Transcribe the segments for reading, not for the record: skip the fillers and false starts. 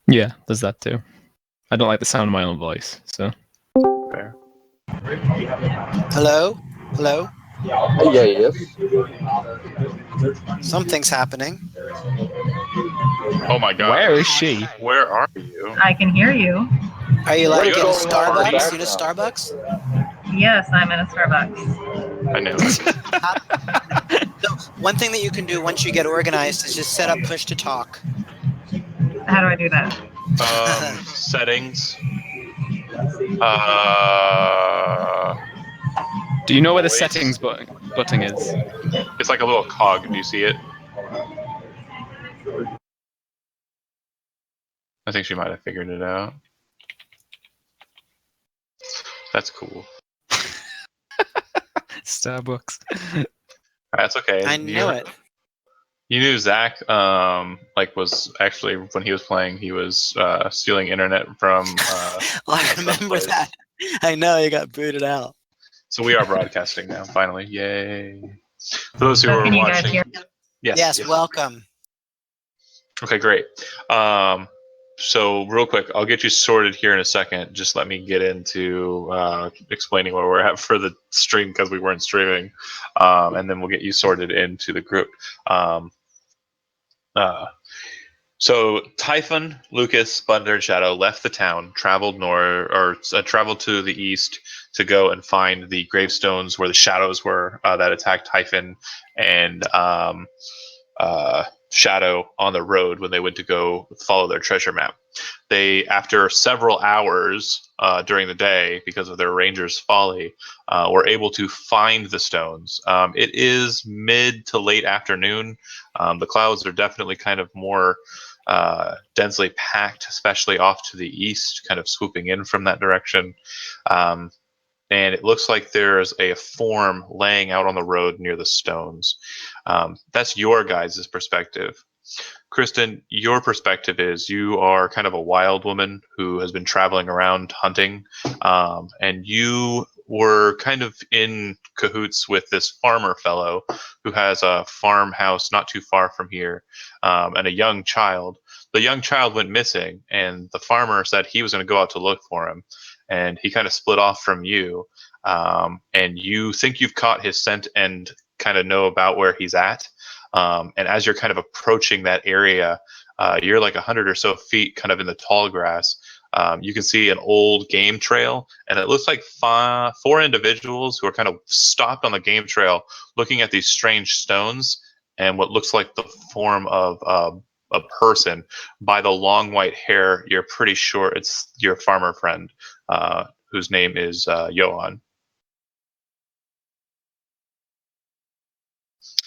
Yeah, there's that too. I don't like the sound of my own voice, so. Fair. Hello? Hello? Yeah, yes. Something's happening. Oh my god. Where is she? Where are you? I can hear you. Are you What like is in a going on in the Starbucks? You in a background? Starbucks? Yes, I'm in a Starbucks. I knew it. So one thing that you can do once you get organized is just set up push to talk. How do I do that? Settings. Do you know where the Voice. settings button is? It's like a little cog. Do you see it? I think she might have figured it out. That's cool. Starbucks. That's okay. I knew it. You knew Zach, was actually when he was playing, he was stealing internet from. I remember that. I know you got booted out. So we are broadcasting now, finally! Yay! For those who So are can you guys watching, hear? Yes, welcome. Okay, great. So real quick, I'll get you sorted here in a second. Just let me get into explaining where we're at for the stream because we weren't streaming, and then we'll get you sorted into the group. So Typhon, Lucas, Thunder, and Shadow left the town, traveled traveled to the east to go and find the gravestones where the shadows were that attacked Typhon and Shadow on the road when they went to go follow their treasure map. They, after several hours during the day, because of their ranger's folly, were able to find the stones. It is mid to late afternoon. The clouds are definitely kind of more densely packed, especially off to the east, kind of swooping in from that direction. And it looks like there's a form laying out on the road near the stones. That's your guys' perspective. Kristen, your perspective is you are kind of a wild woman who has been traveling around hunting, and you were kind of in cahoots with this farmer fellow who has a farmhouse not too far from here, and a young child. The young child went missing, and the farmer said he was going to go out to look for him, and he kind of split off from you, and you think you've caught his scent and kind of know about where he's at. And as you're kind of approaching that area, you're like 100 or so feet kind of in the tall grass. You can see an old game trail, and it looks like four individuals who are kind of stopped on the game trail looking at these strange stones and what looks like the form of a person. By the long white hair, you're pretty sure it's your farmer friend, whose name is Johan.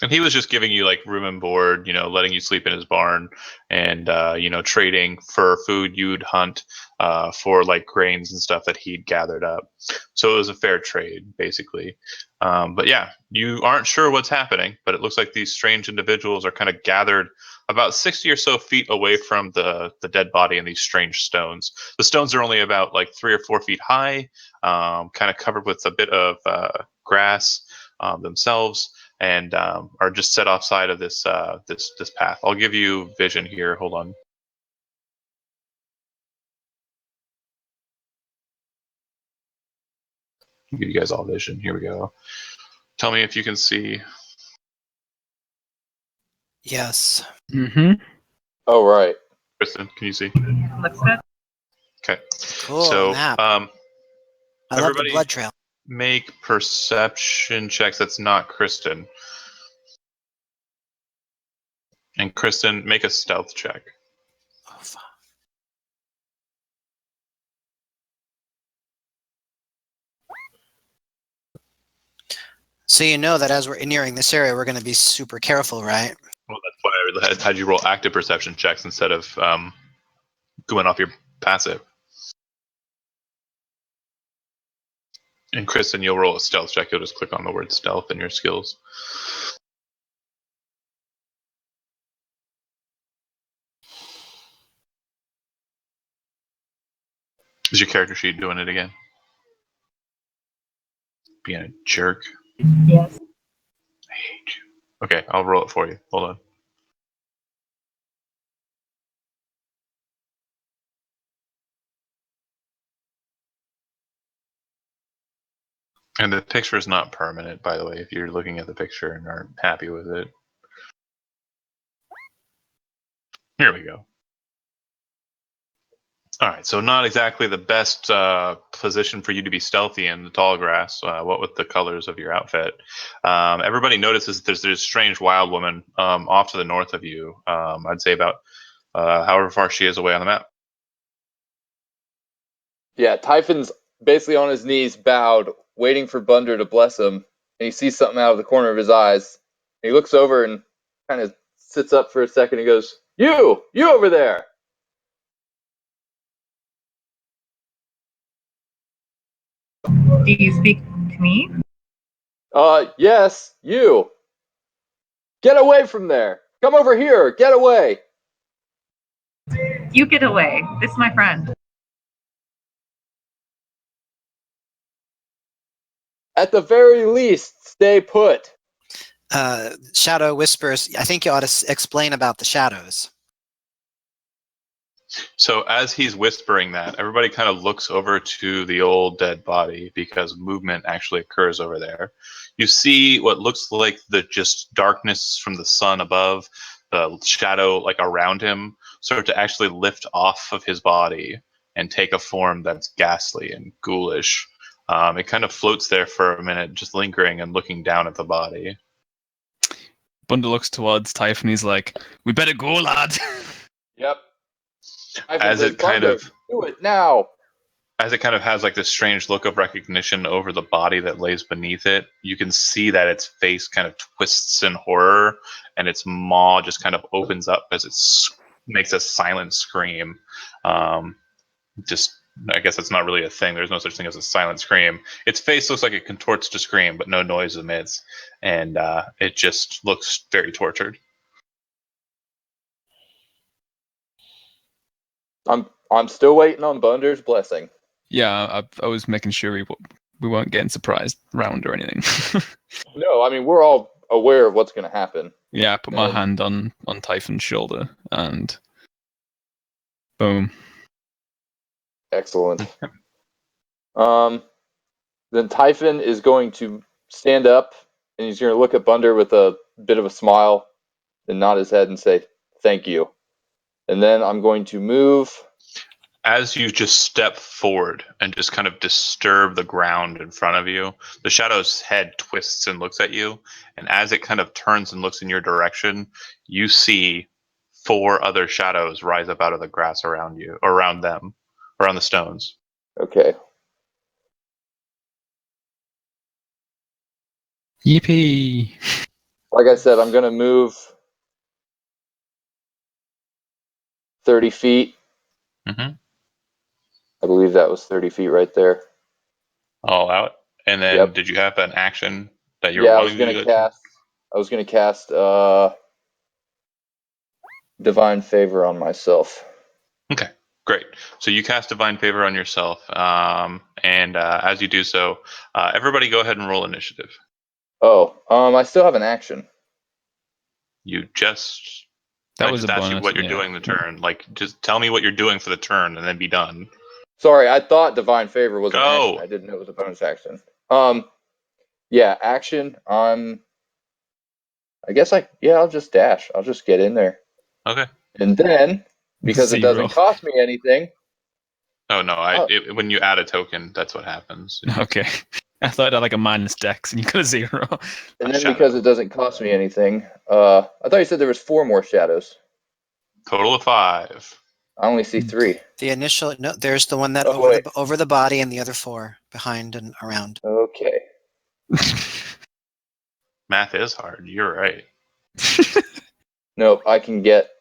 And he was just giving you like room and board, letting you sleep in his barn, and trading for food you'd hunt for like grains and stuff that he'd gathered up. So it was a fair trade, basically. But yeah, you aren't sure what's happening, but it looks like these strange individuals are kind of gathered about 60 or so feet away from the dead body and these strange stones. The stones are only about like 3 or 4 feet high, kind of covered with a bit of grass themselves, and are just set offside of this this path. I'll give you vision here. Hold on. I'll give you guys all vision. Here we go. Tell me if you can see. Yes. Mm-hmm. Oh, right. Kristen, can you see? Looks good. Okay. Cool. So, map. I love the everybody blood trail. make perception checks. That's not Kristen. And Kristen, make a stealth check. Oh, fuck. So you know that as we're nearing this area, we're going to be super careful, right? Well, that's why I had you roll active perception checks instead of going off your passive. And Kristen, you'll roll a stealth check. You'll just click on the word stealth in your skills. Is your character sheet doing it again? Being a jerk. Yes. I hate you. Okay, I'll roll it for you. Hold on. And the picture is not permanent, by the way, if you're looking at the picture and aren't happy with it. Here we go. All right, so not exactly the best position for you to be stealthy in the tall grass, what with the colors of your outfit. Everybody notices there's this strange wild woman off to the north of you. I'd say about however far she is away on the map. Yeah, Typhon's basically on his knees, bowed, waiting for Bunder to bless him, and he sees something out of the corner of his eyes. And he looks over and kind of sits up for a second and goes, You over there! Do you speak to me? Yes, you. Get away from there! Come over here! Get away! You get away. This is my friend. At the very least, stay put. Shadow whispers, I think you ought to explain about the shadows. So as he's whispering that, everybody kind of looks over to the old dead body because movement actually occurs over there. You see what looks like the just darkness from the sun above, the shadow like around him, start to actually lift off of his body and take a form that's ghastly and ghoulish. It kind of floats there for a minute, just lingering and looking down at the body. Bunda looks towards Typhon. He's like, "We better go, lad." Yep. As it kind of do it now. As it kind of has like this strange look of recognition over the body that lays beneath it, you can see that its face kind of twists in horror, and its maw just kind of opens up as it makes a silent scream. Just, I guess it's not really a thing. There's no such thing as a silent scream. Its face looks like it contorts to scream, but no noise emits, and it just looks very tortured. I'm still waiting on Bunder's blessing. Yeah, I was making sure we weren't getting surprised round or anything. No, I mean we're all aware of what's going to happen. Yeah, I put my hand on Typhon's shoulder and boom. Excellent. Then Typhon is going to stand up and he's going to look at Bunder with a bit of a smile and nod his head and say, "Thank you." And then I'm going to move. As you just step forward and just kind of disturb the ground in front of you, the shadow's head twists and looks at you. And as it kind of turns and looks in your direction, you see 4 other shadows rise up out of the grass around you, around them, around the stones. Okay. Yippee! Like I said, I'm going to move 30 feet. Mm-hmm. I believe that was 30 feet right there. All out. And then Yep. Did you have an action that you were Yeah, wanting to do? I was going to cast Divine Favor on myself. Okay, great. So you cast Divine Favor on yourself. And as you do so, everybody go ahead and roll initiative. Oh, I still have an action. You just That I was just a asked bonus. you what you're doing the turn. Like, just tell me what you're doing for the turn, and then be done. Sorry, I thought Divine Favor was an Go. action. I didn't know it was a bonus action. Yeah, action. I guess I'll just dash. I'll just get in there. Okay. And then, because it Zero. doesn't cost me anything. Oh no! When you add a token, that's what happens. Okay. I thought it had like a minus dex and you got a 0. And then because it doesn't cost me anything, I thought you said there was 4 more shadows. Total of 5. I only see 3. The initial, no, there's the one that Oh, over the body, and the other 4 behind and around. Okay. Math is hard. You're right. Nope, I can get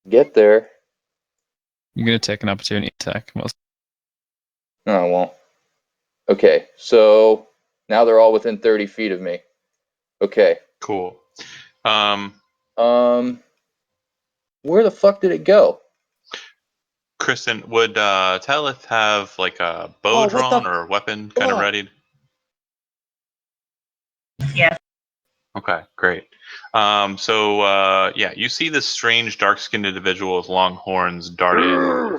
there. You're going to take an opportunity attack. Well, No, I won't. Okay, so now they're all within 30 feet of me. Okay. Cool. Where the fuck did it go? Kristen, would Telith have like a bow drawn or a weapon kind of readied? Yes. Okay, great. Yeah, you see this strange dark-skinned individual with long horns dart in.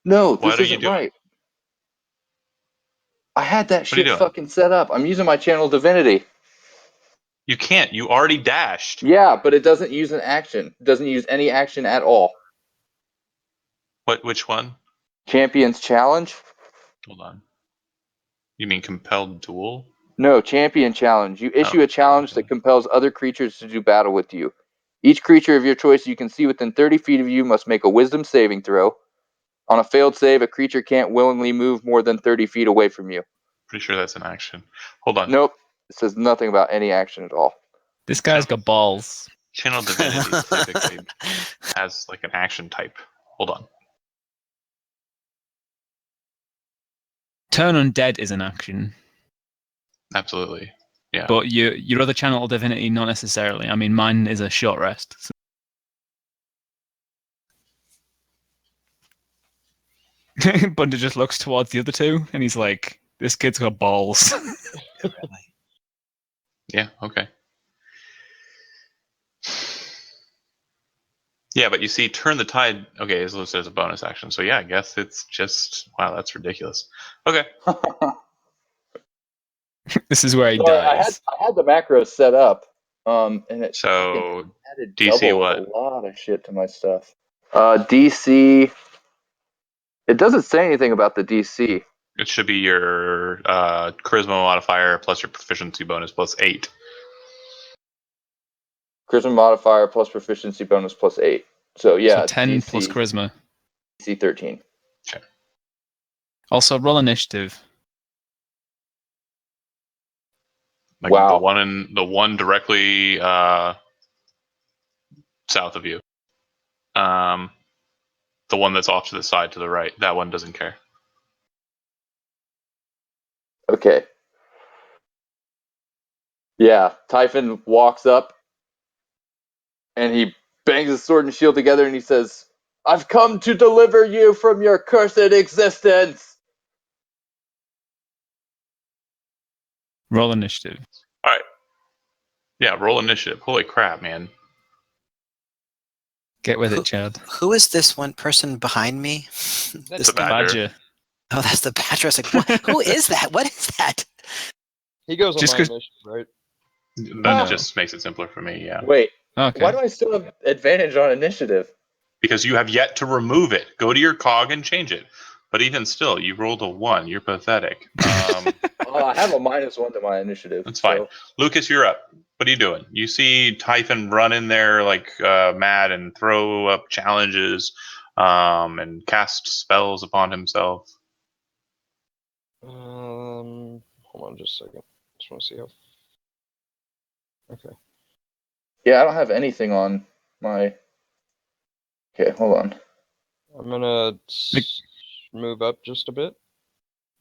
No, What this are you isn't doing? right. I had that are you shit doing? fucking set up. I'm using my channel divinity. You can't. You already dashed. Yeah, but it doesn't use an action. It doesn't use any action at all. Which one? Champion's challenge? Hold on. You mean compelled duel? No, champion challenge. You issue a challenge okay. that compels other creatures to do battle with you. Each creature of your choice you can see within 30 feet of you must make a wisdom saving throw. On a failed save, a creature can't willingly move more than 30 feet away from you. Pretty sure that's an action. Hold on. Nope. It says nothing about any action at all. This guy's got balls. Channel divinity typically has like an action type. Hold on. Turn undead is an action, Absolutely. Yeah. but your other channel divinity not necessarily. I mean, mine is a short rest. So. Bunder just looks towards the other two, and he's like, "This kid's got balls." Yeah, okay. Yeah, but you see, turn the tide, okay, is listed as a bonus action. So yeah, I guess it's just, wow, that's ridiculous. Okay. This is where he Sorry, dies. I had the macros set up, and it So added DC double what? a lot of shit to my stuff. DC. It doesn't say anything about the DC. It should be your charisma modifier plus your proficiency bonus plus 8. Charisma modifier plus proficiency bonus plus 8. So yeah, So 10 DC, plus charisma. DC 13. Okay. Also, roll initiative. Like Wow. the one directly south of you. The one that's off to the side to the right. That one doesn't care. Okay. Yeah, Typhon walks up and he bangs his sword and shield together and he says, "I've come to deliver you from your cursed existence." Roll initiative. All right. Yeah, roll initiative. Holy crap, man. Get with it, Chad. Who is this one person behind me? That's the badger. Oh, that's the badger. I was like, what? Who is that? What is that? He goes on Just my 'cause- initiative, right? That No. just makes it simpler for me, yeah. Wait, Okay. why do I still have advantage on initiative? Because you have yet to remove it. Go to your cog and change it. But even still, you rolled a 1. You're pathetic. I have a -1 to my initiative. That's fine. So. Lucas, you're up. What are you doing? You see Typhon run in there like mad and throw up challenges and cast spells upon himself. Hold on just a second. Just want to see how. Okay. Yeah, I don't have anything on my. Okay, hold on. I'm gonna move up just a bit,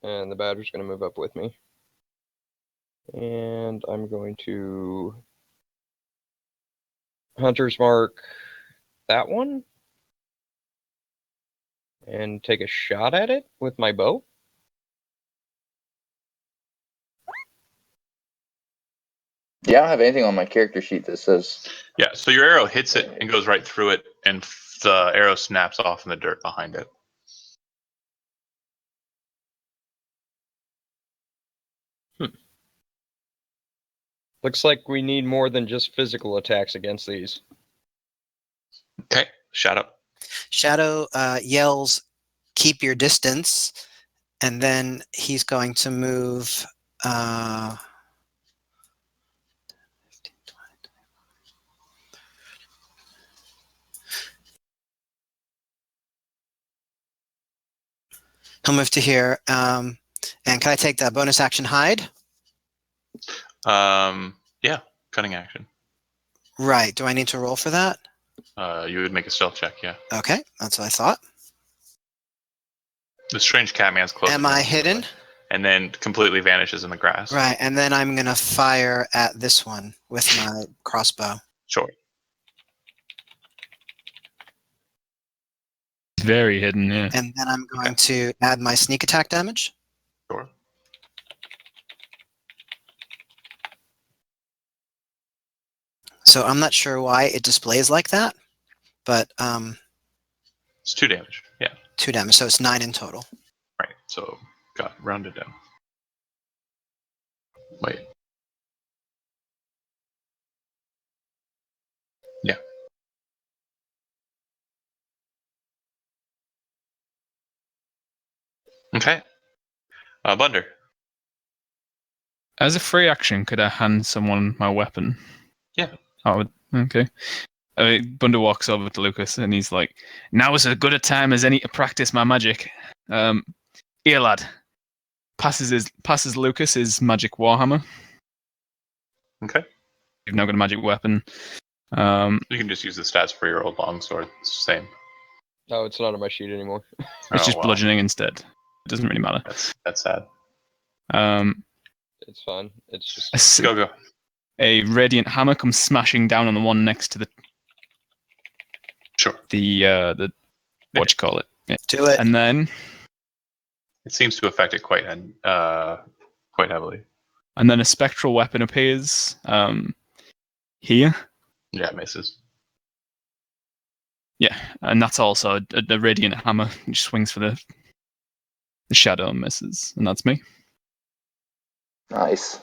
and the badger's gonna move up with me. And I'm going to Hunter's Mark that one and take a shot at it with my bow. Yeah, I don't have anything on my character sheet that says. Yeah, so your arrow hits it and goes right through it, and the arrow snaps off in the dirt behind it. Looks like we need more than just physical attacks against these. Okay, shut up. Shadow yells, "Keep your distance," and then he's going to move. He'll move to here. And can I take that bonus action hide? Yeah, cutting action. Right. Do I need to roll for that? You would make a stealth check, yeah. Okay, that's what I thought. The strange catman's close. Am I hidden? And then completely vanishes in the grass. Right, and then I'm going to fire at this one with my crossbow. Sure. Very hidden, yeah. And then I'm going to add my sneak attack damage. Sure. So I'm not sure why it displays like that, but It's 2 damage, yeah. 2 damage, so it's 9 in total. Right, so got rounded down. Wait. Yeah. Okay. Bunder. As a free action, could I hand someone my weapon? Yeah. Okay. Bunder walks over to Lucas and he's like, "Now is as good a time as any to practice my magic. Here, lad." Passes Lucas his magic warhammer. Okay. You've now got a magic weapon. You can just use the stats for your old longsword. It's the same. No, it's not on my sheet anymore. It's just bludgeoning instead. It doesn't really matter. That's sad. It's fine. It's just Go. A radiant hammer comes smashing down on the one next to the Sure. the what you call it. Yeah. Do it. And then It seems to affect it quite heavily. and then a spectral weapon appears here. Yeah, it misses. Yeah, and that's also a radiant hammer which swings for the shadow and misses, and that's me. Nice.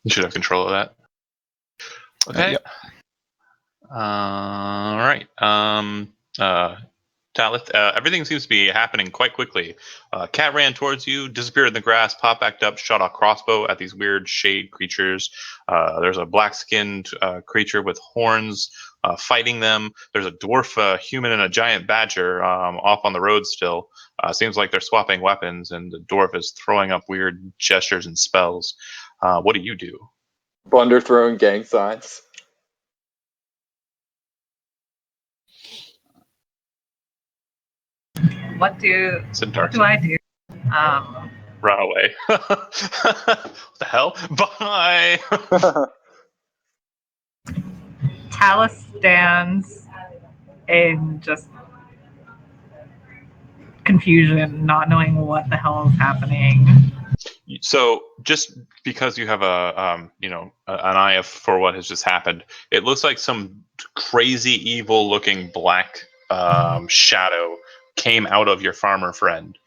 You should have control of that. Okay. Yep. All right. Talith, everything seems to be happening quite quickly. Cat ran towards you, disappeared in the grass, popped back up, shot a crossbow at these weird shade creatures. There's a black-skinned creature with horns fighting them. There's a dwarf human and a giant badger off on the road still. Seems like they're swapping weapons, and the dwarf is throwing up weird gestures and spells. What do you do? Bunder throwing gang signs. What do I do? Run away. What the hell? Bye! Talus stands in just confusion, not knowing what the hell is happening. So, just because you have an eye for what has just happened, it looks like some crazy, evil-looking black shadow came out of your farmer friend,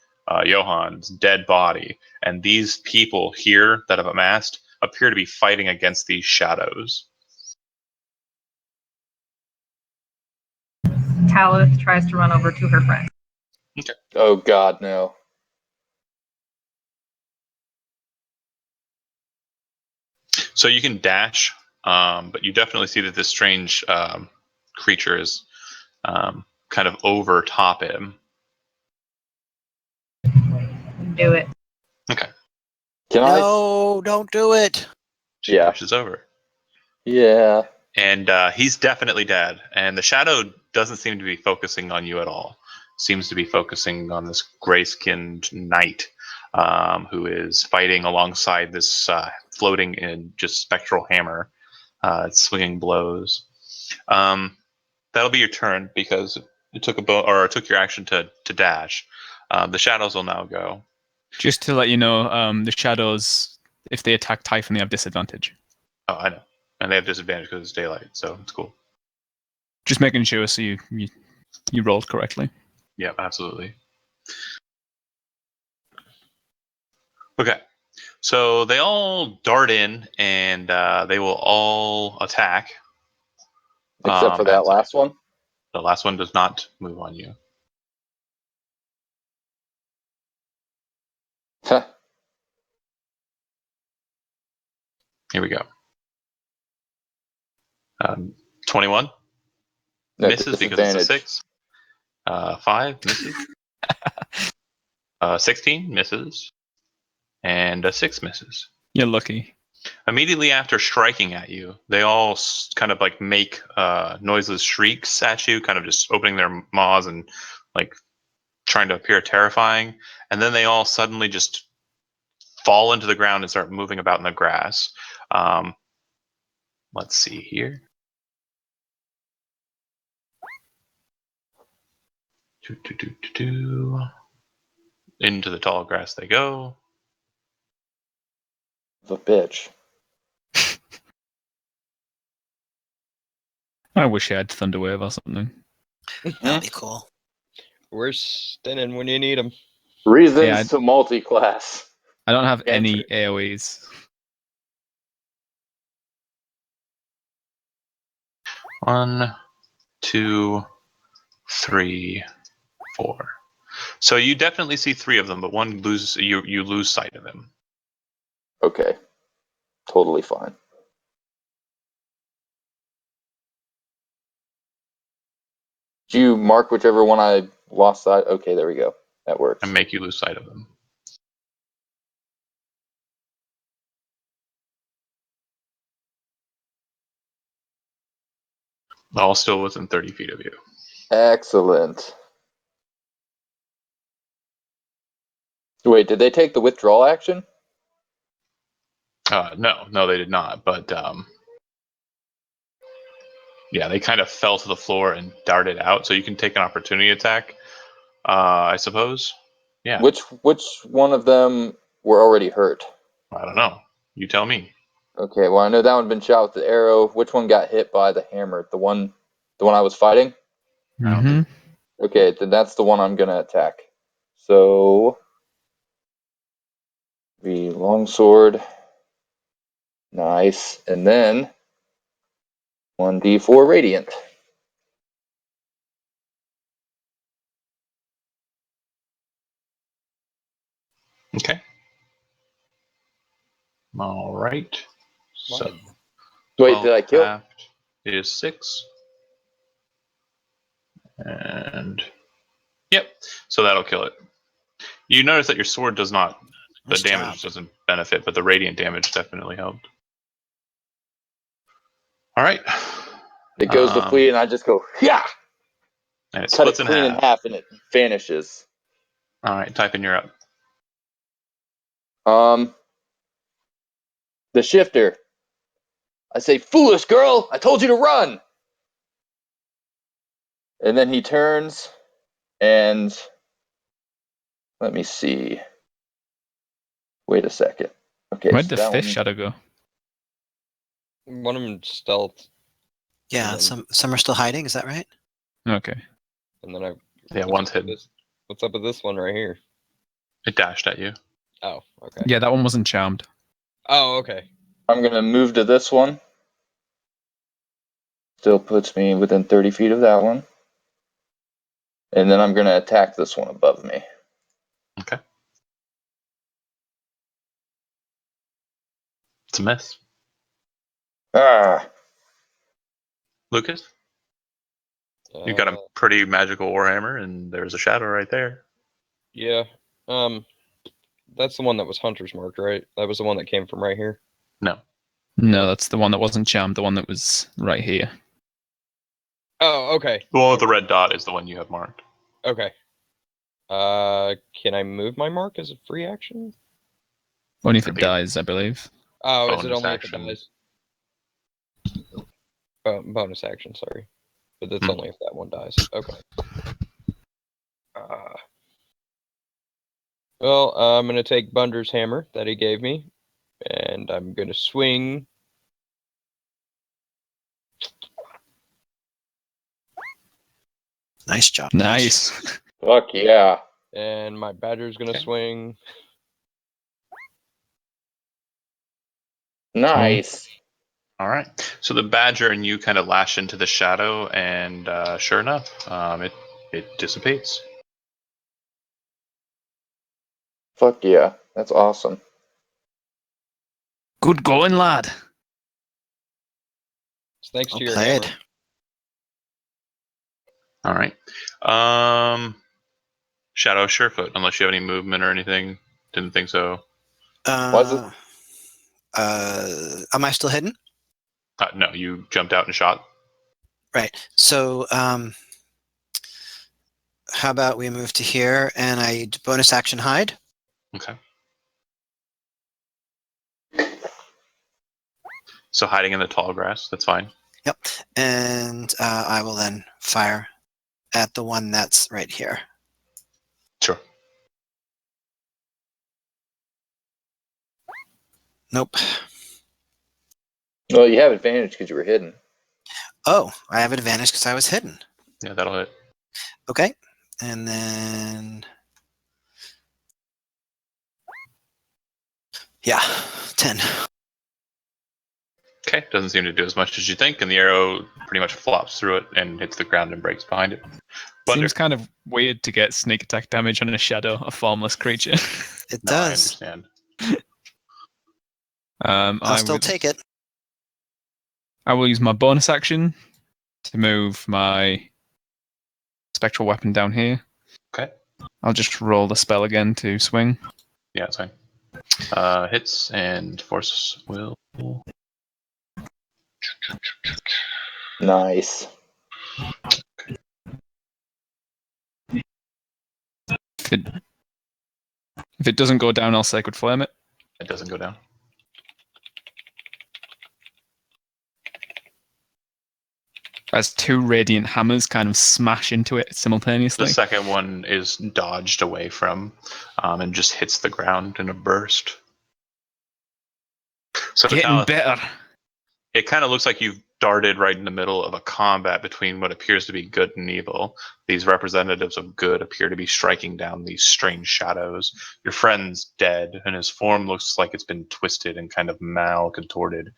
Johan's dead body, and these people here that have amassed appear to be fighting against these shadows. Talus tries to run over to her friend. Okay. Oh God, no. So you can dash, but you definitely see that this strange creature is kind of over top him. Do it. Okay. No, don't do it. She dashes over. Yeah. And he's definitely dead. And the shadow doesn't seem to be focusing on you at all. Seems to be focusing on this gray-skinned knight who is fighting alongside this floating in just spectral hammer. It's swinging blows. That'll be your turn because it took took your action to dash. The shadows will now go. Just to let you know, the shadows, if they attack Typhon, they have disadvantage. Oh, I know. And they have disadvantage because it's daylight, so it's cool. Just making sure so you rolled correctly. Yeah, absolutely. Okay. So they all dart in and they will all attack. Except for that last one. The last one does not move on you. Here we go. 21 No, misses because it's a 6. 5 misses. 16 misses. And a 6 misses. You're lucky. Immediately after striking at you, they all kind of like make noiseless shrieks at you, kind of just opening their maws and like trying to appear terrifying. And then they all suddenly just fall into the ground and start moving about in the grass. Let's see here. Into the tall grass they go. The bitch. I wish I had Thunderwave or something. That'd be cool. Where's Stenin when you need him? Reasons Yeah, to multi-class. I don't have any Answer. AoEs. 1, 2, 3, 4. So you definitely see 3 of them, but one you lose sight of him. Okay. Totally fine. Did you mark whichever one I lost sight? Okay, there we go. That works. And make you lose sight of them. All still within 30 feet of you. Excellent. Wait, did they take the withdrawal action? No, they did not. But yeah, they kind of fell to the floor and darted out. So you can take an opportunity attack, I suppose. Yeah. Which one of them were already hurt? I don't know. You tell me. Okay, well I know that one been shot with the arrow. Which one got hit by the hammer? The one I was fighting? I don't think. Okay, then that's the one I'm gonna attack. So the longsword. Nice. And then 1d4 radiant. Okay. All right. So Wait, did I kill? halved is 6. And yep. So that'll kill it. You notice that your sword does not. The Nice damage job. doesn't benefit, but the radiant damage definitely helped. All right. It goes to flee, and I just go, yeah! And it Cut it splits in clean in half. half, and it vanishes. All right, type in your up. The shifter. I say, foolish girl! I told you to run! And then he turns, and let me see. Wait a second. Okay, Where'd so the that fifth one. shadow go? One of them stealth, Yeah, then- some are still hiding. Is that right? Okay. and then I. Yeah, one's hidden. What's up with this one right here? It dashed at you. Oh, okay. Yeah, that one wasn't charmed. Oh, okay. I'm going to move to this one. Still puts me within 30 feet of that one. And then I'm going to attack this one above me. Okay. It's a miss. Ah! Lucas, you've got a pretty magical warhammer, and there's a shadow right there. Yeah. That's the one that was hunter's marked, right? That was the one that came from right here. No. No, that's the one that wasn't charmed. The one that was right here. Oh, okay. The one with the red dot is the one you have marked. Okay. Can I move my mark as a free action? Only if I it think- dies, I believe. Oh, is it Bonus only action. if it dies? Bonus action, sorry. But that's Hmm. only if that one dies. Okay. Well, I'm going to take Bunder's hammer that he gave me, and I'm going to swing. Nice job. Nice. Fuck yeah. And my badger's going to Okay. swing. Nice. All right. So the badger and you kind of lash into the shadow, and sure enough, it dissipates. Fuck yeah. That's awesome. Good going, lad. It's thanks Well to your played. hammer. All right. Shadow Surefoot, unless you have any movement or anything. Didn't think so. Was it? Am I still hidden? No, you jumped out and shot. Right. So, how about we move to here and I bonus action hide? Okay. So hiding in the tall grass, that's fine. Yep. And I will then fire at the one that's right here. Sure. Nope. Well, you have advantage because you were hidden. Oh, I have advantage because I was hidden. Yeah, that'll hit. Okay. And then... Yeah, 10. Okay, doesn't seem to do as much as you think, and the arrow pretty much flops through it and hits the ground and breaks behind it. Bunder. Seems kind of weird to get sneak attack damage on a shadow, a formless creature. It No, I does. understand. I'll still take it. I will use my bonus action to move my spectral weapon down here. Okay. I'll just roll the spell again to swing. Yeah, it's fine. Hits and force will. Nice. If it doesn't go down, I'll Sacred Flame it. It doesn't go down. As two radiant hammers kind of smash into it simultaneously. The second one is dodged away from and just hits the ground in a burst. So Getting now better. it kind of looks like you've darted right in the middle of a combat between what appears to be good and evil. These representatives of good appear to be striking down these strange shadows. Your friend's dead, and his form looks like it's been twisted and kind of contorted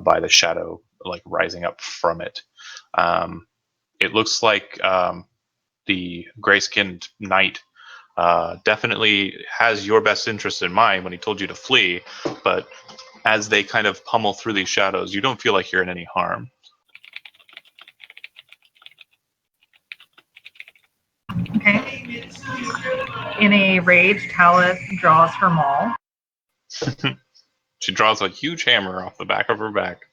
by the shadow, like rising up from it. It looks like the gray-skinned knight definitely has your best interest in mind when he told you to flee, but as they kind of pummel through these shadows, you don't feel like you're in any harm. Okay. In a rage, Talith draws her maul. She draws a huge hammer off the back of her back.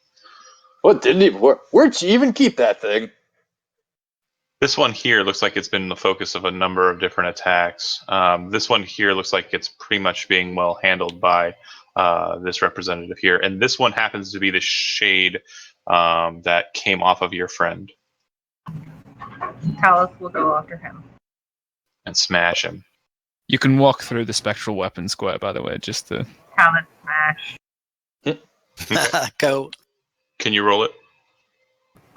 What didn't even work? Where'd you even keep that thing? This one here looks like it's been the focus of a number of different attacks. This one here looks like it's pretty much being well handled by this representative here. And this one happens to be the shade that came off of your friend. Talith will go after him. And smash him. You can walk through the spectral weapon square, by the way, just to... Talith smash. Go. Can you roll it?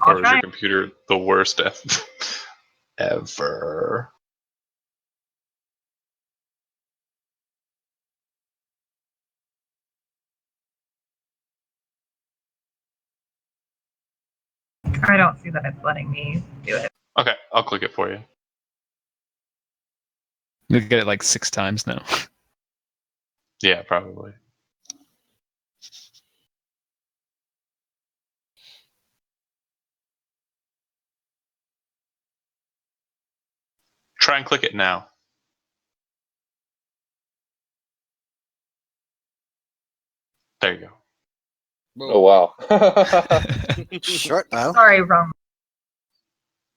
I'll Or is try. your computer the worst ever? I don't see that it's letting me do it. Okay, I'll click it for you. You'll get it like 6 times now. Yeah, probably. Try and click it now. There you go. Boom. Oh wow. Short bow. Sorry, wrong.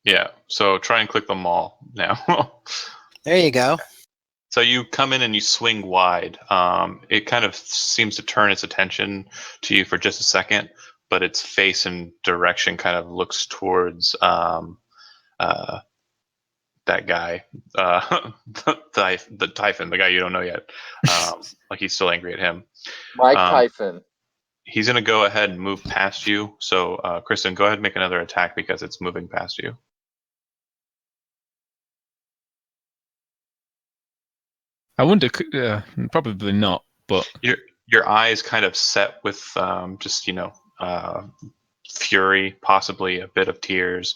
Yeah, so try and click them all now. There you go. So you come in and you swing wide. It kind of seems to turn its attention to you for just a second, but its face and direction kind of looks towards that guy, the Typhon, the guy you don't know yet. Like he's still angry at him. Mike Um, Typhon. He's going to go ahead and move past you. So, Kristen, go ahead and make another attack because it's moving past you. I wonder, probably not, but... Your eyes kind of set with just, fury, possibly a bit of tears.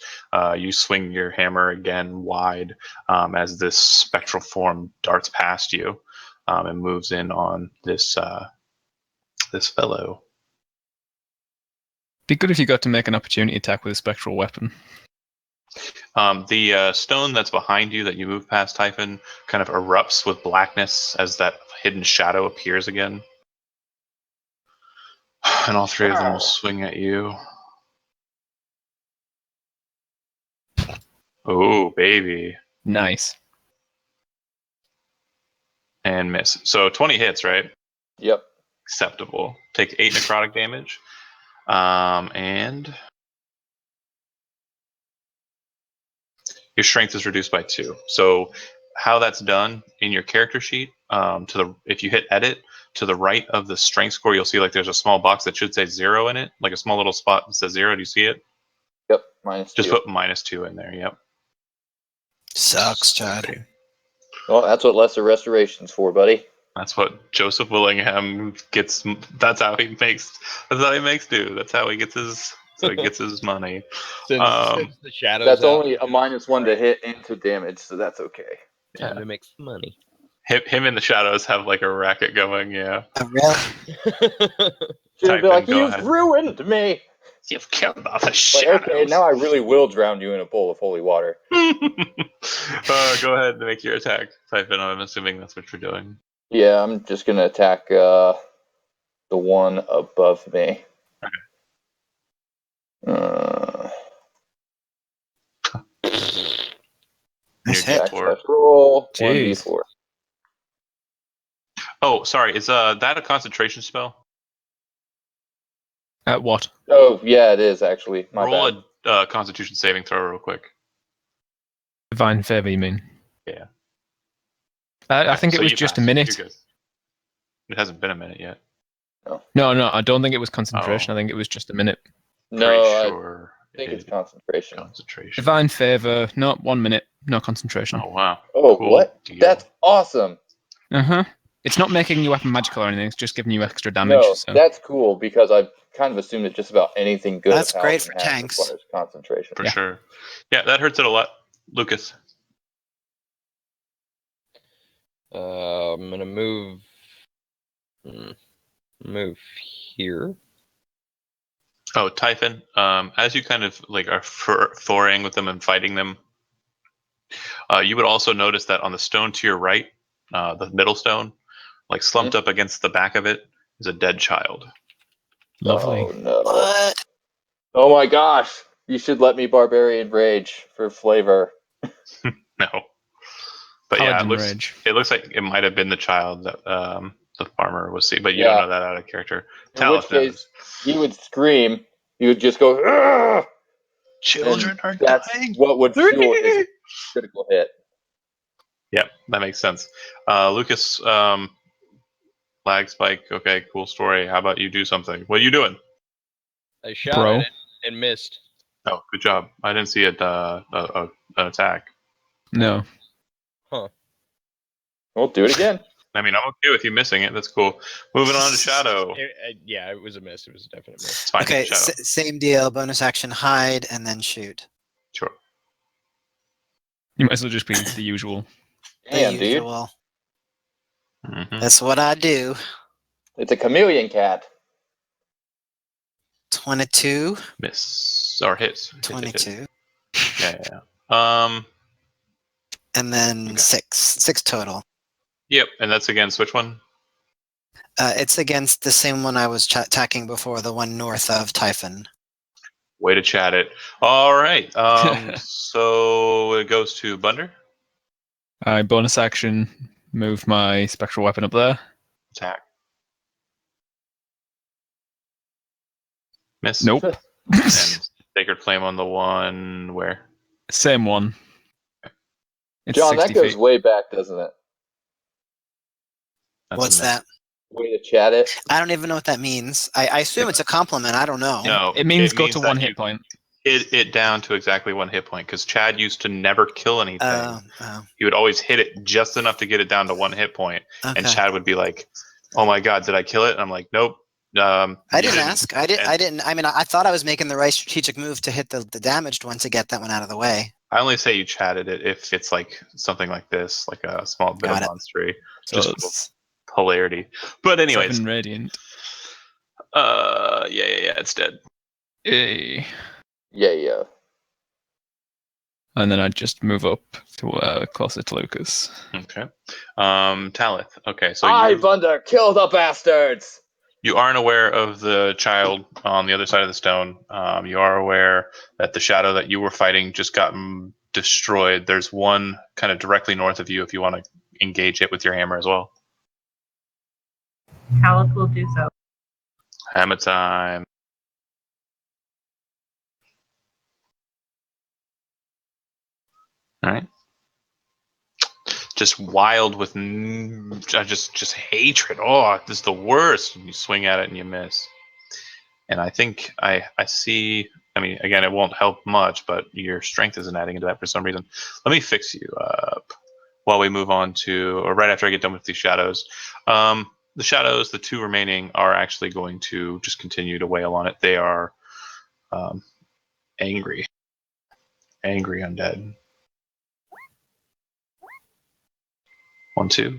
You swing your hammer again wide as this spectral form darts past you and moves in on this fellow. Be good if you got to make an opportunity attack with a spectral weapon. The stone that's behind you that you move past, Typhon, kind of erupts with blackness as that hidden shadow appears again. And all three of them will swing at you. Oh, baby. Nice. And miss. So 20 hits, right? Yep. Acceptable. Take 8 necrotic damage. And your strength is reduced by 2. So how that's done in your character sheet, if you hit edit, to the right of the strength score, you'll see like there's a small box that should say 0 in it, like a small little spot that says 0. Do you see it? Yep. -2. Just put -2 in there. Yep. Sucks, Chad. Well, that's what lesser restoration's for, buddy. That's what Joseph Willingham gets. That's how he makes. That's how he makes do. That's how he gets his. So he gets his money. Sends Um, the shadows That's out only a and -1 to hit into damage, so that's okay. time to make some money. him and the shadows have like a racket going. Yeah. Oh, really? Should be Type in, like, go you've ahead. ruined me. You've killed all the Like, shadows. okay, now I really will drown you in a bowl of holy water. Go ahead and make your attack. Type in. I'm assuming that's what you're doing. Yeah, I'm just gonna attack the one above me. Okay. Nice Your hit. D4. Roll Jeez. 1d4. Oh, sorry. Is that a concentration spell? At what? Oh, yeah, it is actually. My Roll bad. a Constitution saving throw real quick. Divine favor, you mean? Yeah. I think So it was you just passed. a minute. You're good. It hasn't been a minute yet. No, I don't think it was concentration. Oh. I think it was just a minute. No, Pretty I sure think it's it- concentration. concentration. Divine favor, no, 1 minute, no concentration. Oh wow. Oh, Cool what? deal. That's awesome. It's not making your weapon magical or anything. It's just giving you extra damage. No, So that's cool because I've kind of assumed that just about anything good That's a great paladin for has tanks. requires concentration. For Yeah. sure. Yeah, that hurts it a lot. Lucas. I'm gonna move here. Oh, Typhon. As you kind of like are foraying with them and fighting them, you would also notice that on the stone to your right, the middle stone, like slumped up against the back of it, is a dead child. lovely. Oh no. What? Oh my gosh. You should let me barbarian rage for flavor. No. But yeah, Paladin rage. it looks like it might have been the child that the farmer was seeing, but you Yeah. don't know that out of character. In Talith which case, knows. he would scream. He would just go, "Argh!" Children are That's dying. what would fuel his critical hit. Yep, that makes sense. Lucas, lag spike. Okay, cool story. How about you do something? What are you doing? I shot Bro. at it and missed. Oh, good job. I didn't see it. An attack. No. We'll do it again. I mean, I'm okay with you missing it. That's cool. Moving on to Shadow. Yeah, it was a miss. It was a definite miss. It's fine. Okay, Shadow. same deal. Bonus action, hide, and then shoot. Sure. You might as well just be the usual. Damn, The dude. usual. Mhm. That's what I do. It's a chameleon cat. 22. Miss or hits. Hit. 22. Yeah. And then Okay. 6 total. Yep. And that's against which one? It's against the same one I was attacking before, the one north of Typhon. Way to chat it. All right. So it goes to Bunder. I bonus action, move my spectral weapon up there. Attack. Miss. Nope. And Sacred Flame on the one where? Same one. It's John, that 60 goes feet. way back, doesn't it? That's What's a miss. that? Way to chat it. I don't even know what that means. I assume it's a compliment. I don't know. No, It means go means to that 1 you hit point. hit it down to exactly 1 hit point because Chad used to never kill anything. Oh, He would always hit it just enough to get it down to 1 hit point, okay. and Chad would be like, "Oh my god, did I kill it?" And I'm like, "Nope." I you didn't ask. I didn't. I mean, I thought I was making the right strategic move to hit the damaged one to get that one out of the way. I only say you chatted it if it's like something like this, like a small bit Got of it. monstery, So just it's hilarity. But anyways, 7 radiant. yeah, it's dead. Yay. Yeah. And then I just move up to closer to Lucas. Okay. Talith. Okay, so I, you Bunder, kill the bastards! you aren't aware of the child on the other side of the stone. You are aware that the shadow that you were fighting just got destroyed. There's one kind of directly north of you if you want to engage it with your hammer as well. Talith will do so. Hammer time. All right. Just wild with just hatred. Oh, this is the worst. And you swing at it and you miss. And I think I see I mean, again, it won't help much, but your strength isn't adding into that for some reason. Let me fix you up while we move on to, or right after I get done with these shadows. The shadows, the 2 remaining, are actually going to just continue to wail on it. They are angry. Angry undead. 1, 2.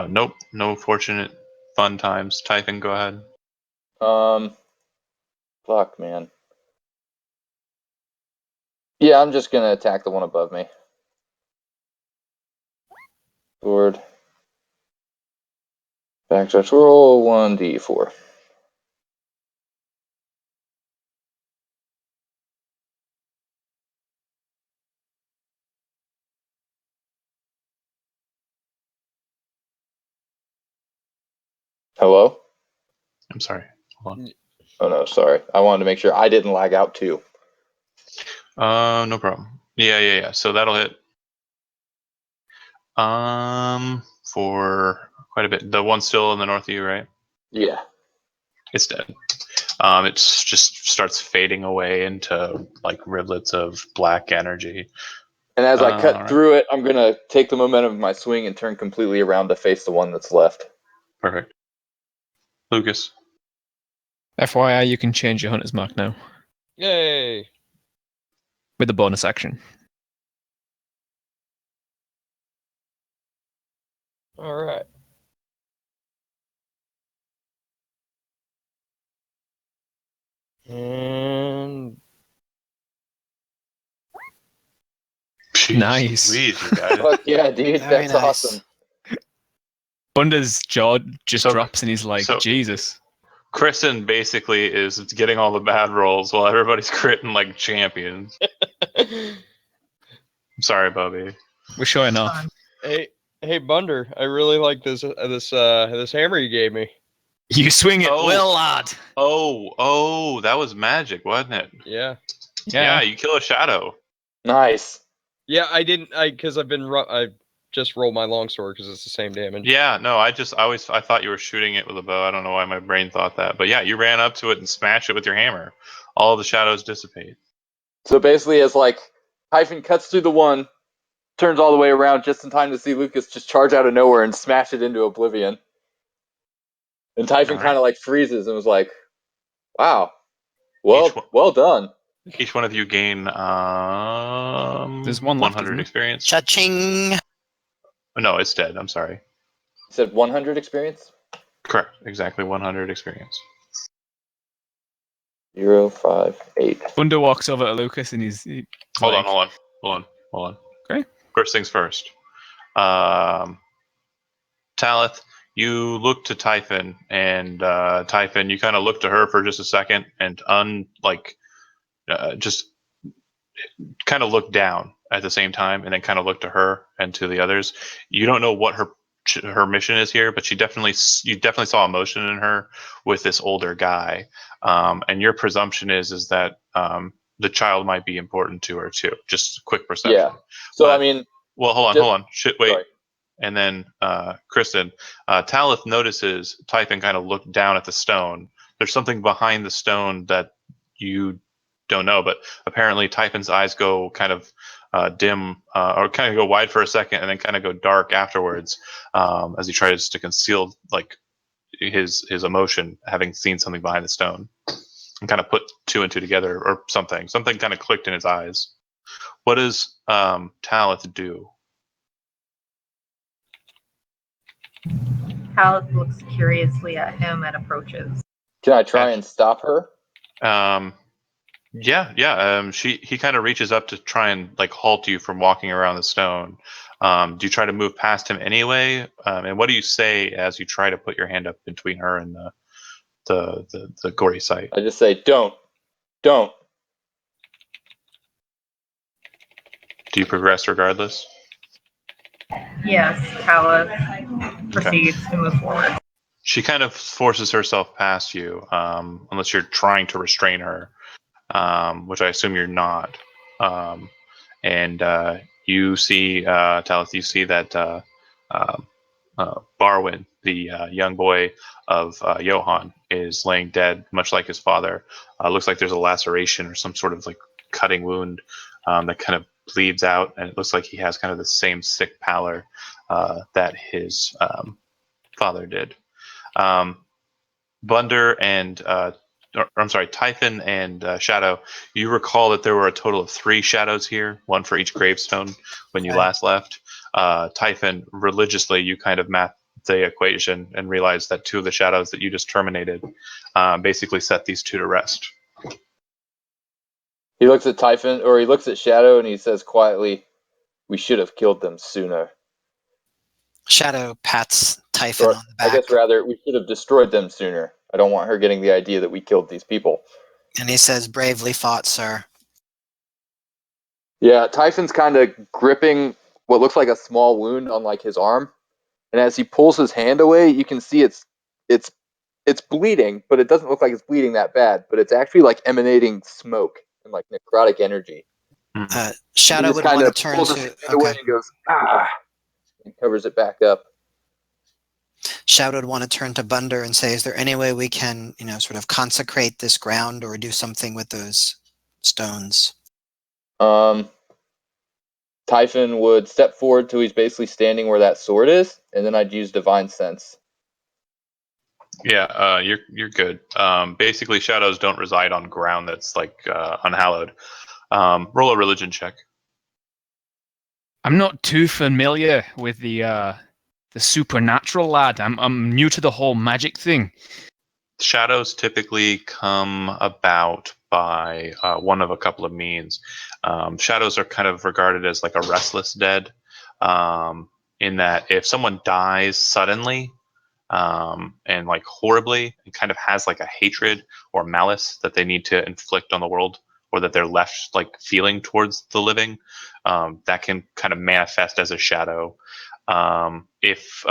Nope. No fortunate fun times. Typhon, go ahead. Fuck, man. Yeah, I'm just gonna attack the one above me. Sword. Backdash roll 1d4. Hello? I'm sorry. Hold Oh no, sorry. I wanted to make sure I didn't lag out too. on. No problem. Yeah. So that'll hit. For quite a bit. The one still in the north of you, right? Yeah. It's dead. It's just starts fading away into like rivulets of black energy. And as I cut alright. through it, I'm gonna take the momentum of my swing and turn completely around to face the one that's left. Perfect. Lucas. FYI, you can change your hunter's mark now Yay! with the bonus action. All right. And Jeez Nice. Louise, you guys. Fuck yeah, dude. Very That's nice. awesome. Bunda's jaw just So- drops and he's like, so- Jesus. Kristen basically is getting all the bad rolls while everybody's critting like champions. I'm sorry, Bubby. We're showing off. hey, Bunder, I really like this hammer you gave me. You swing it Oh. well, lad. Oh, that was magic, wasn't it? Yeah. Yeah, you kill a shadow. Nice. Yeah, I didn't. Because I just rolled my longsword because it's the same damage. Yeah, no, I thought you were shooting it with a bow. I don't know why my brain thought that. But yeah, you ran up to it and smashed it with your hammer. All of the shadows dissipate. So basically, as like Hyphen cuts through the one, turns all the way around just in time to see Lucas just charge out of nowhere and smash it into oblivion. And Typhon Alright. kind of like freezes and was like, "Wow, Each one- well done." Each one of you gain There's one left, 100 isn't there? experience. Cha-ching! Oh, no, it's dead. I'm sorry. He said 100 experience. Correct. Exactly 100 experience. 0, 5, 8. Bunda walks over to Lucas and he's Hold like, on. Okay. First things first. Talith, you look to Typhon, and Typhon, you kind of look to her for just a second, and just kind of look down at the same time, and then kind of look to her and to the others. You don't know what her mission is here, but you definitely saw emotion in her with this older guy, and your presumption is that the child might be important to her too. Just a quick perception. Yeah. So But- I mean, Well, hold on. Wait. sorry. And then Kristen, Talith notices Typhon kind of look down at the stone. There's something behind the stone that you don't know, but apparently Typhon's eyes go kind of dim or kind of go wide for a second and then kind of go dark afterwards as he tries to conceal like his emotion, having seen something behind the stone, and kind of put 2 and 2 together or something. Something kind of clicked in his eyes. What does Talith do? Talith looks curiously at him and approaches. Can I try and stop her? Yeah. He kind of reaches up to try and like halt you from walking around the stone. Do you try to move past him anyway? And what do you say as you try to put your hand up between her and the gory site? I just say, don't. Do you progress regardless? Yes, Talith proceeds to move forward. She kind of forces herself past you, unless you're trying to restrain her, which I assume you're not. And you see, Talith, you see that Barwin, the young boy of Johann is laying dead, much like his father. Looks like there's a laceration or some sort of like cutting wound that kind of bleeds out, and it looks like he has kind of the same sick pallor that his father did. Bunder and Typhon and Shadow, you recall that there were a total of 3 shadows here, 1 for each gravestone when you last left. Typhon, religiously, you kind of math the equation and realized that 2 of the shadows that you just terminated basically set these 2 to rest. He looks at Typhon, or he looks at Shadow, and he says quietly, "We should have killed them sooner." Shadow pats Typhon Or, on the back. I guess rather, we should have destroyed them sooner. I don't want her getting the idea that we killed these people. And he says, "Bravely fought, sir." Yeah, Typhon's kind of gripping what looks like a small wound on like his arm, and as he pulls his hand away, you can see it's bleeding, but it doesn't look like it's bleeding that bad. But it's actually like emanating smoke and like necrotic energy. Shadow would want to turn to. Away and goes, and covers it back up. Shadow would want to turn to Bunder and say, "Is there any way we can, sort of consecrate this ground or do something with those stones?" Typhon would step forward till he's basically standing where that sword is, and then I'd use Divine Sense. Yeah, you're good. Basically, shadows don't reside on ground that's like unhallowed. Roll a religion check. I'm not too familiar with the supernatural, lad. I'm new to the whole magic thing. Shadows typically come about by one of a couple of means. Shadows are kind of regarded as like a restless dead, in that if someone dies suddenly and like horribly, and kind of has like a hatred or malice that they need to inflict on the world, or that they're left like feeling towards the living, that can kind of manifest as a shadow. If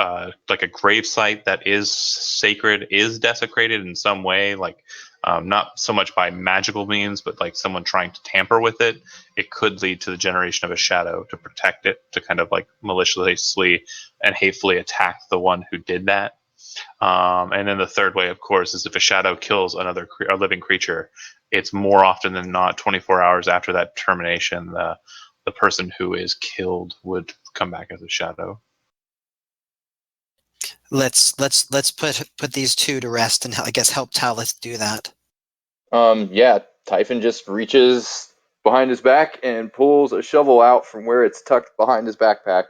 like a grave site that is sacred is desecrated in some way, like not so much by magical means, but like someone trying to tamper with it, it could lead to the generation of a shadow to protect it, to kind of like maliciously and hatefully attack the one who did that. And then the third way, of course, is if a shadow kills a living creature, it's more often than not 24 hours after that termination, the person who is killed would come back as a shadow. Let's put these 2 to rest and I guess help Talith do that. Yeah, Typhon just reaches behind his back and pulls a shovel out from where it's tucked behind his backpack.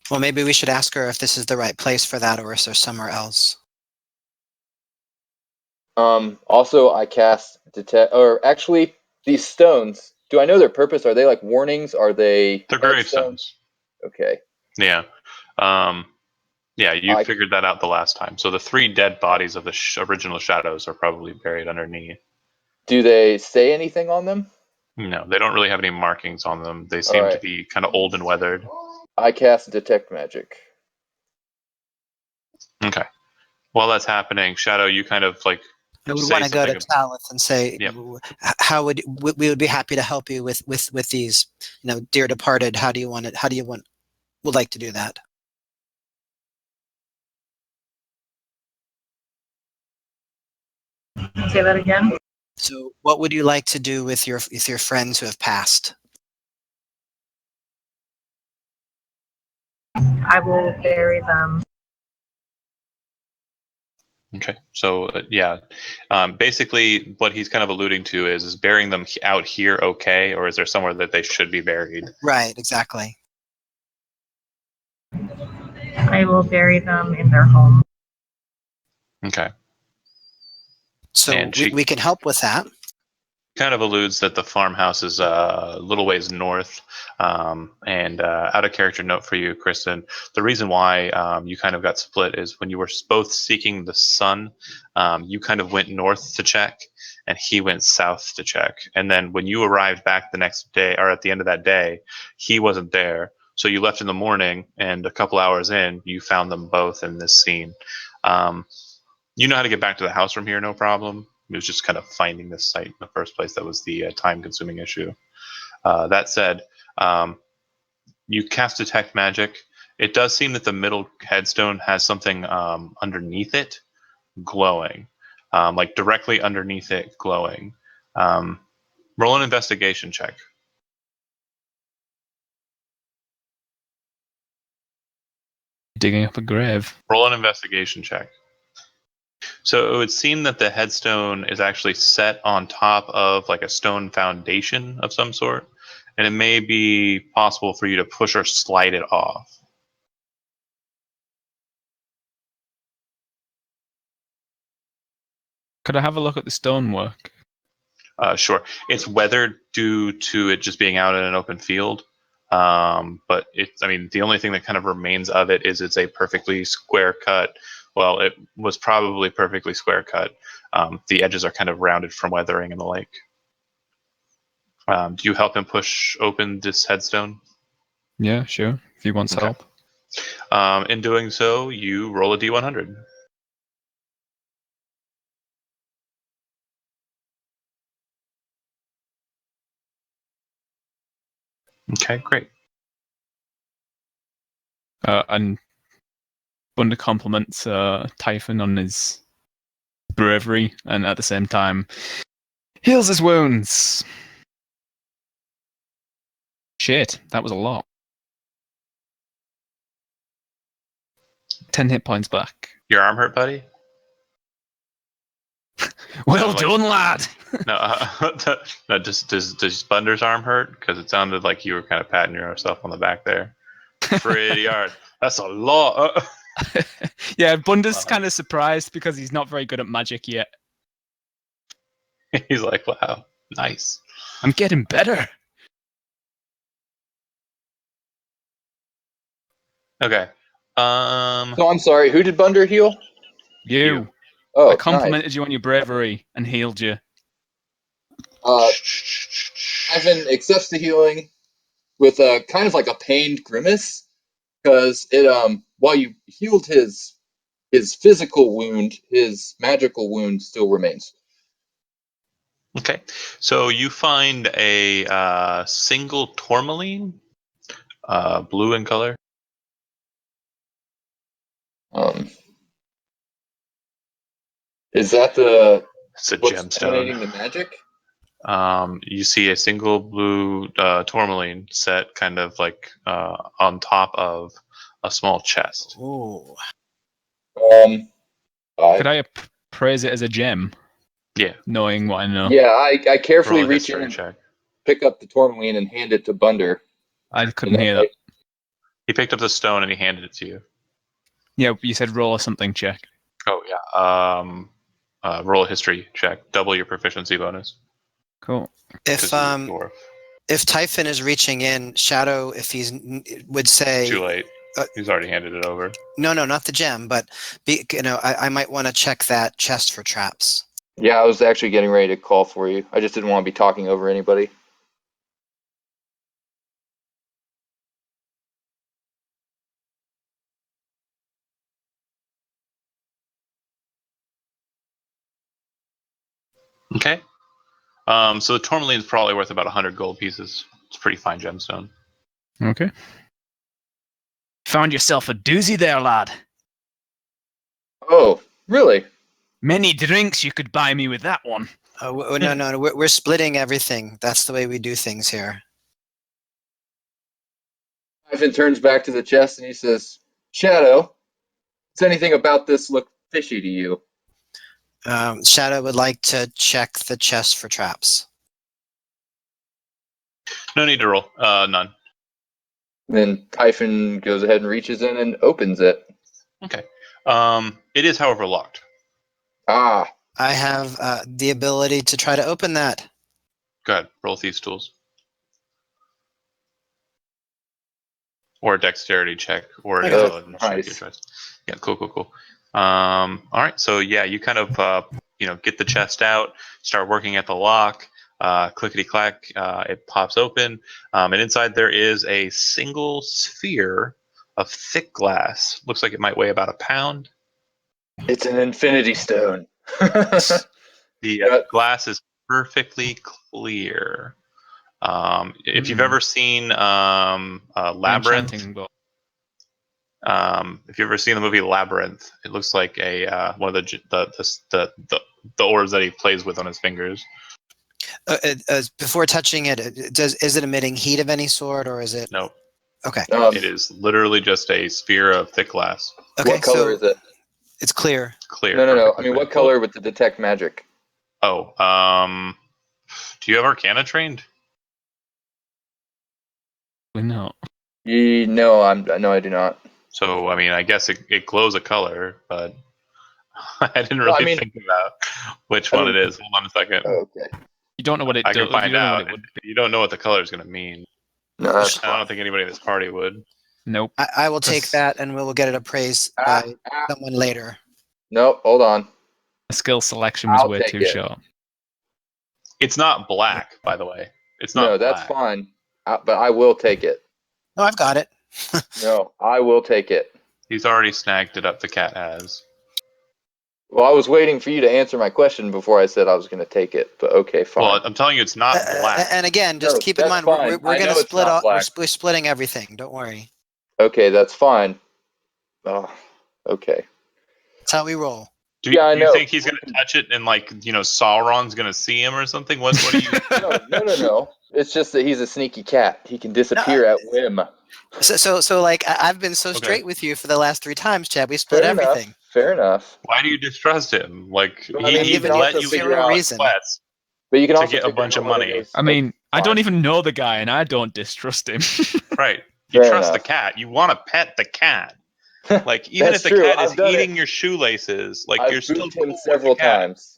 Well, maybe we should ask her if this is the right place for that, or is there somewhere else? Also, I cast detect. Or actually, these stones. Do I know their purpose? Are they like warnings? Are they? They're gravestones. Okay. Yeah. Yeah, you figured that out the last time. So the 3 dead bodies of the original shadows are probably buried underneath. Do they say anything on them? No, they don't really have any markings on them. They seem to be kind of old and weathered. I cast Detect Magic. Okay. While that's happening, Shadow, you kind of like I would say want to go to something. Talith and say, Yep. "How would we would be happy to help you with these, dear departed? How do you want it? How do you would like to do that?" Say that again. So, what would you like to do with your friends who have passed? I will bury them. Okay, so basically what he's kind of alluding to is burying them out here okay, or is there somewhere that they should be buried? Right, exactly. I will bury them in their home. Okay. So we can help with that. Kind of alludes that the farmhouse is a little ways north. And out of character note for you, Kristen, the reason why you kind of got split is when you were both seeking the sun, you kind of went north to check, and he went south to check. And then when you arrived back the next day, or at the end of that day, he wasn't there. So you left in the morning, and a couple hours in, you found them both in this scene. You know how to get back to the house from here, no problem. It was just kind of finding this site in the first place that was the time-consuming issue. That said, you cast Detect Magic. It does seem that the middle headstone has something underneath it glowing, like directly underneath it glowing. Roll an investigation check. Digging up a grave. Roll an investigation check. So it would seem that the headstone is actually set on top of like a stone foundation of some sort, and it may be possible for you to push or slide it off. Could I have a look at the stonework? Sure. It's weathered due to it just being out in an open field. But the only thing that kind of remains of it is it's a perfectly square cut. Well, it was probably perfectly square cut. The edges are kind of rounded from weathering in the lake. Do you help him push open this headstone? Yeah, sure. If he wants Okay. help. In doing so, you roll a d100. Okay, great. And Bunder compliments Typhon on his bravery, and at the same time heals his wounds. Shit, that was a lot. 10 hit points back. Your arm hurt, buddy? Well done, lad! No, does Bunder's arm hurt? Because it sounded like you were kind of patting yourself on the back there. Pretty hard. That's a lot. Yeah, Bunder's kind of surprised because he's not very good at magic yet. He's like, wow, nice. I'm getting better. Okay. So I'm sorry. Who did Bunder heal? You. Oh, I complimented you on your bravery and healed you. Ivan accepts the healing with a kind of like a pained grimace because it while you healed his physical wound, his magical wound still remains. Okay. So you find a single tourmaline, blue in color. Is that the It's a what's emanating gemstone. the magic? You see a single blue tourmaline set kind of like on top of a small chest. Ooh. Could I appraise it as a gem? Yeah. Knowing what I know. Yeah, I carefully Roll a reach in history and check. pick up the tourmaline and hand it to Bunder. I couldn't hear that. He picked up the stone and he handed it to you. Yeah, you said roll or something check. Oh yeah. Roll a history check. Double your proficiency bonus. Cool. If 'Cause you're a dwarf. if Typhon is reaching in, Shadow, if would say Too late. He's already handed it over. no, not the gem, but I might want to check that chest for traps. Yeah, I was actually getting ready to call for you. I just didn't want to be talking over anybody. Okay. So the tourmaline is probably worth about 100 gold pieces. It's a pretty fine gemstone. Okay. Found yourself a doozy there, lad. Oh, really? Many drinks you could buy me with that one. No, we're splitting everything. That's the way we do things here. Ivan turns back to the chest and he says, Shadow, does anything about this look fishy to you? Shadow would like to check the chest for traps. No need to roll. None. Then Typhon goes ahead and reaches in and opens it. Okay. It is, however, locked. Ah, I have the ability to try to open that. Go ahead. Roll thieves' tools. Or a dexterity check, or an Okay. intelligence check, Nice. your choice. Yeah, cool. All right, so yeah, you kind of get the chest out, start working at the lock. Clickety clack, it pops open, and inside there is a single sphere of thick glass. Looks like it might weigh about a pound. it's an infinity stone. The glass is perfectly clear. If you've ever seen Labyrinth, Enchanting book. If you've ever seen the movie Labyrinth, it looks like a one of the orbs that he plays with on his fingers. Before touching it, is it emitting heat of any sort, or is it? No, Okay. it is literally just a sphere of thick glass, Okay. What color is it? It's clear. clear. No. I perfectly mean, clear. what color with the detect magic? Oh, do you have Arcana trained? We're not. No, I do not. So, I mean, I guess it glows a color, but I didn't Well, really I mean- think about which I one mean- it is. Hold on a second. Oh, okay. You don't know what it I does. can find You don't know out. what it would. You don't know what the color is going to mean. No, that's I don't think anybody in this party would. Nope. I will take that, and we will get it appraised by someone later. No, hold on. The skill selection was I'll way take too it. short. It's not black, by the way. It's not No, that's black. fine. But I will take it. No, I've got it. No, I will take it. He's already snagged it up. The cat has. Well, I was waiting for you to answer my question before I said I was going to take it. But okay, fine. Well, I'm telling you, it's not black. And again, just No, keep in that's mind, we're fine. I going know to it's split not up. black. We're splitting everything. Don't worry. Okay, that's fine. Oh, okay. That's how we roll. Do Yeah, I you know. think he's going to touch it and, like, Sauron's going to see him or something? What do you? No. It's just that he's a sneaky cat. He can disappear at whim. So like I've been so Okay. straight with you for the last 3 times, Chad. We split everything. Fair enough. Why do you distrust him? Like, Well, I mean, he you can let also you figure in out- request But you can to also get a figure bunch out of whether money. those- I mean, I fine. don't even know the guy, and I don't distrust him. Right. You Fair trust the enough. cat. You want to pet the cat. Like, even if That's the true. cat is I've done eating it. your shoelaces, like, I've you're still booped cool him with several the cat. times.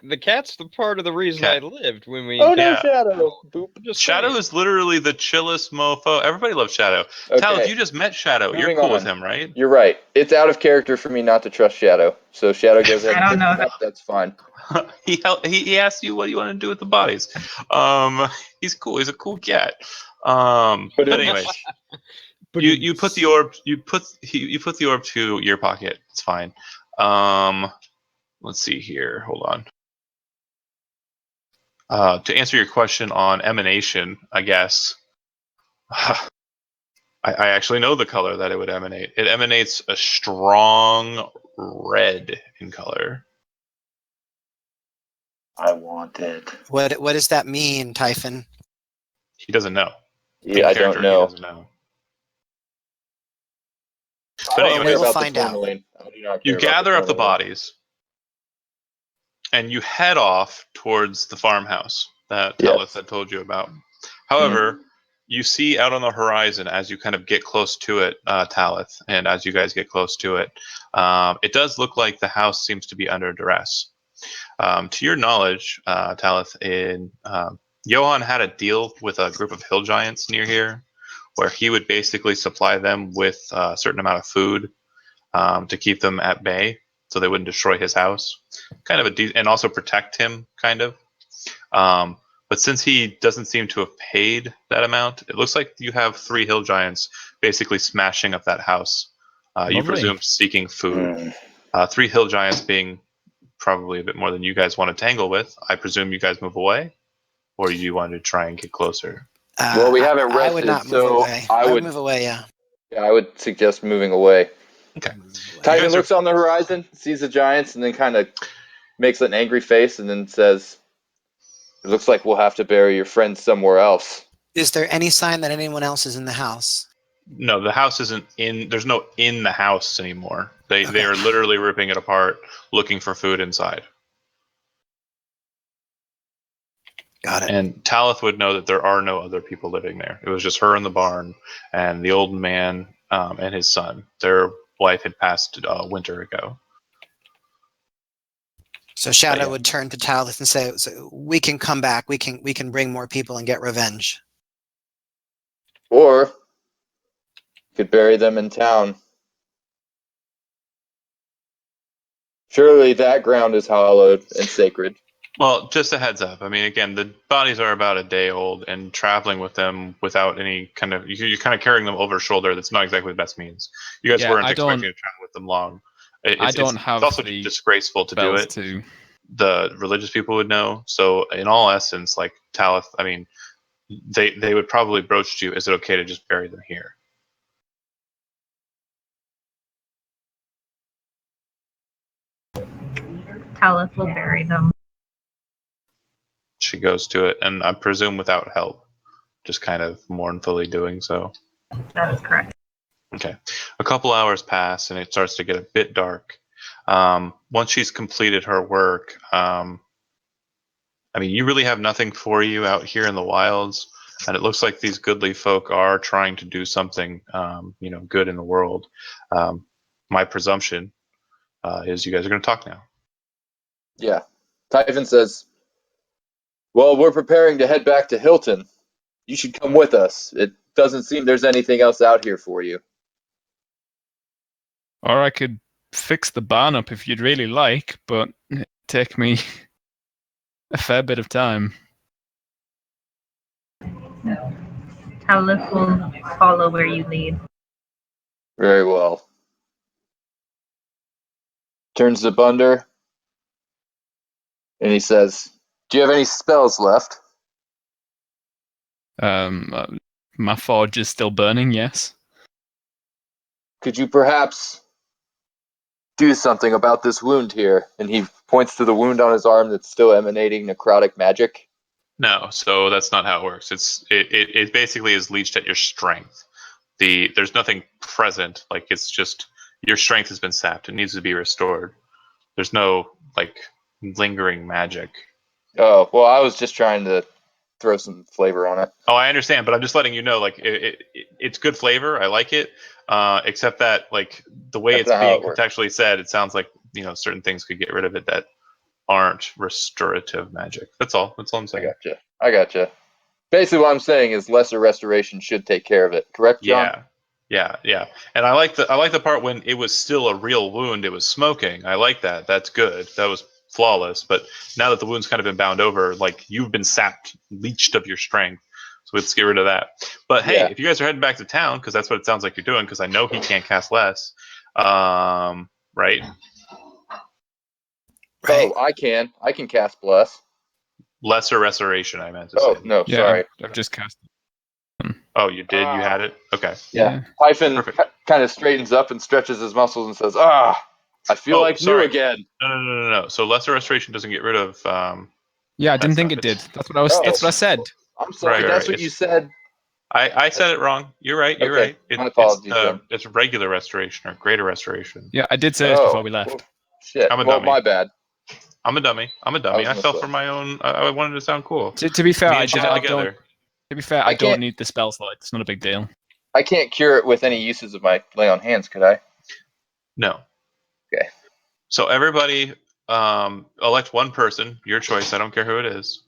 The cat's the part of the reason Cat. I lived when we. Oh no, Yeah. Shadow! Boop. Just Shadow saying. is literally the chillest mofo. Everybody loves Shadow. Okay. Talith, you just met Shadow. You're Moving cool with on. him, right? You're right. It's out of character for me not to trust Shadow. So Shadow goes ahead I and don't picks know him up. That's fine. he asked you what you want to do with the bodies. He's cool. He's a cool cat. But anyways, you put the orb you put the orb to your pocket. It's fine. Let's see here. Hold on. To answer your question on emanation, I guess I actually know the color that it would emanate. It emanates a strong red in color. I want it. What does that mean, Typhon? He doesn't know. Yeah, In I character, don't know. He doesn't know. But I don't anyways, care we'll about find the out. tourmaline. I do not care you about gather up the tourmaline. bodies and you head off towards the farmhouse that Yes. Talith had told you about. However, you see out on the horizon as you kind of get close to it, Talith, and as you guys get close to it, it does look like the house seems to be under duress. To your knowledge, Talith, Johan had a deal with a group of hill giants near here where he would basically supply them with a certain amount of food to keep them at bay so they wouldn't destroy his house. Kind of and also protect him, kind of. But since he doesn't seem to have paid that amount, it looks like you have 3 hill giants basically smashing up that house. You Lovely. presume seeking food. 3 hill giants being probably a bit more than you guys want to tangle with. I presume you guys move away, or you want to try and get closer. Well, we haven't I would rested, not move so away. I would- move away. Yeah. Yeah, I would suggest moving away. Okay. Titan guys are- looks on the horizon, sees the giants, and then kind of makes an angry face, and then says, "It looks like we'll have to bury your friends somewhere else." Is there any sign that anyone else is in the house? No, the house isn't in. There's no in the house anymore. They Okay. are literally ripping it apart, looking for food inside. Got it. And Talith would know that there are no other people living there. It was just her in the barn and the old man and his son. Their wife had passed a winter ago. So Shadow yeah. would turn to Talith and say, so "We can come back. We can bring more people and get revenge." Or you could bury them in town. Surely that ground is hallowed and sacred. Well, just a heads up. I mean, again, the bodies are about a day old, and traveling with them without any kind of you're kind of carrying them over shoulder. That's not exactly the best means. You guys Yeah, weren't I expecting don't- to travel with them long. I don't have It's also the disgraceful to do Bells it. to. The religious people would know. So, in all essence, like Talith, I mean, they would probably broach to you. Is it okay to just bury them here? Talith will bury them. She goes to it, and I presume without help, just kind of mournfully doing so. That is correct. Okay. A couple hours pass, and it starts to get a bit dark. Once she's completed her work, you really have nothing for you out here in the wilds, and it looks like these goodly folk are trying to do something, good in the world. My presumption is you guys are going to talk now. Yeah. Typhon says, well, we're preparing to head back to Hilton. You should come with us. It doesn't seem there's anything else out here for you. Or I could fix the barn up if you'd really like, but it'd take me a fair bit of time. Talith will follow where you lead. Very well. Turns to Bunder, and he says, do you have any spells left? My forge is still burning, yes. Could you perhaps do something about this wound here? And he points to the wound on his arm that's still emanating necrotic magic. No, so that's not how it works. It basically is leached at your strength. There's nothing present, like it's just your strength has been sapped. It needs to be restored. There's no lingering magic. Oh, well, I was just trying to throw some flavor on it. Oh, I understand, but I'm just letting you know, it's good flavor. I like it, except that the way That's it's not how being it works. contextually said, it sounds like certain things could get rid of it that aren't restorative magic. That's all. That's all I'm saying. I gotcha. Basically, what I'm saying is lesser restoration should take care of it. Correct, John? Yeah. And I like the part when it was still a real wound. It was smoking. I like that. That's good. That was flawless. But now that the wound's kind of been bound over, you've been sapped, leached of your strength. So let's get rid of that. But hey, Yeah. if you guys are heading back to town, because that's what it sounds like you're doing, because I know he can't cast less, right? Right. Oh, I can. I can cast Bless. Lesser restoration, I meant to Oh, say. no, Yeah, sorry. I've just cast it. Oh, you did? You had it? Okay. Yeah. Typhon Perfect. kind of straightens up and stretches his muscles and says, I feel like new again. No. So lesser restoration doesn't get rid of. Yeah, I didn't That's think not- it did. That's what I was. Oh. That's what I said. I'm sorry, Right, that's right. what you said. I said it wrong. You're right. You're Okay, right. my apologies, then. It's regular restoration or greater restoration. Yeah, I did say this before we left. Well, shit. I'm a Well, dummy. my bad. I'm a dummy. I was fell gonna for say. my own. I wanted to sound cool. To be fair, Me I and did. Sean I together. don't. To be fair, I I don't can't- need the spell slot. It's not a big deal. I can't cure it with any uses of my lay on hands, could I? No. Okay. So everybody, elect one person. Your choice. I don't care who it is.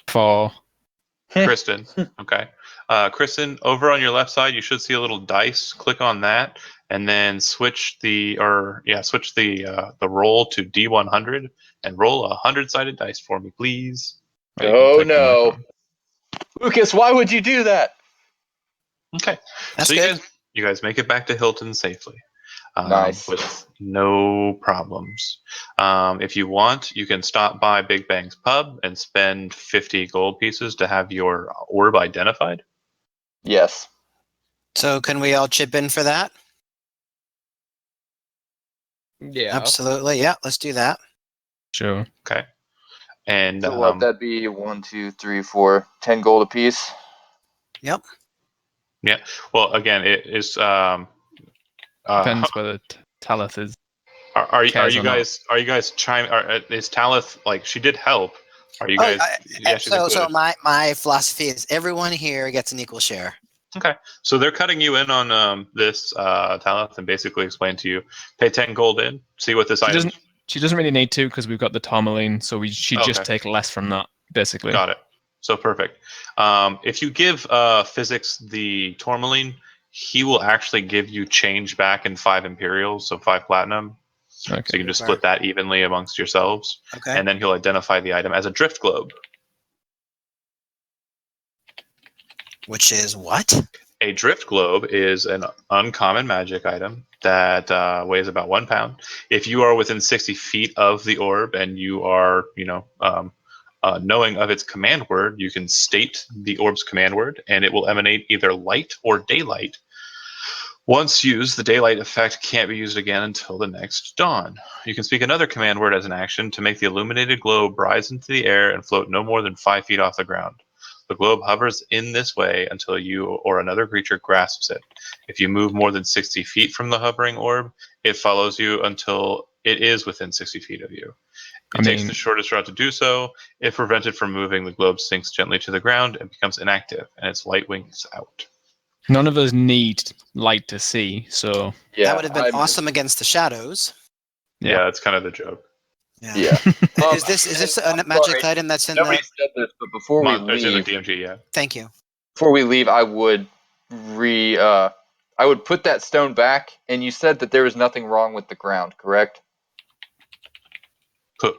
For Kristen. Okay. Kristen, over on your left side, you should see a little dice. Click on that, and then switch the roll to D100 and roll a 100-sided dice for me, please. Right, you can Oh, click the no. microphone. Lucas, why would you do that? Okay. That's so good. you guys make it back to Hilton safely. Nice. With no problems. If you want, you can stop by Big Bang's pub and spend 50 gold pieces to have your orb identified. Yes. So can we all chip in for that? Yeah. Absolutely. Yeah, let's do that. Sure. Okay. And So what, that'd be 1, 2, 3, 4, 10 gold apiece? Yep. yeah. Well, again, it is. Depends whether Talith is. Are cares you or not. guys? Are you guys chiming? Is Talith she did help? Are you Oh, guys? Yeah, she's so included. my philosophy is everyone here gets an equal share. Okay, so they're cutting you in on this Talith and basically explain to you, pay 10 gold in, see what this item. She doesn't really need to because we've got the tourmaline, so she just take less from that basically. Got it. So perfect. If you give Physics the tourmaline, he will actually give you change back in 5 imperials, so 5 platinum. Okay. So you can just split that evenly amongst yourselves. Okay. And then he'll identify the item as a drift globe. Which is what? A drift globe is an uncommon magic item that weighs about 1 pound. If you are within 60 feet of the orb and you are, knowing of its command word, you can state the orb's command word, and it will emanate either light or daylight, Once used, the daylight effect can't be used again until the next dawn. You can speak another command word as an action to make the illuminated globe rise into the air and float no more than 5 feet off the ground. The globe hovers in this way until you or another creature grasps it. If you move more than 60 feet from the hovering orb, it follows you until it is within 60 feet of you. It takes the shortest route to do so. If prevented from moving, the globe sinks gently to the ground and becomes inactive, and its light winks out. None of us need light to see, so that would have been awesome against the shadows. Yeah, that's kind of the joke. Yeah. Is this a magic item that's in Nobody the... said this, but before we It's in the leave, DMG, yeah. Thank you. before we leave, I would I would put that stone back. And you said that there was nothing wrong with the ground, correct?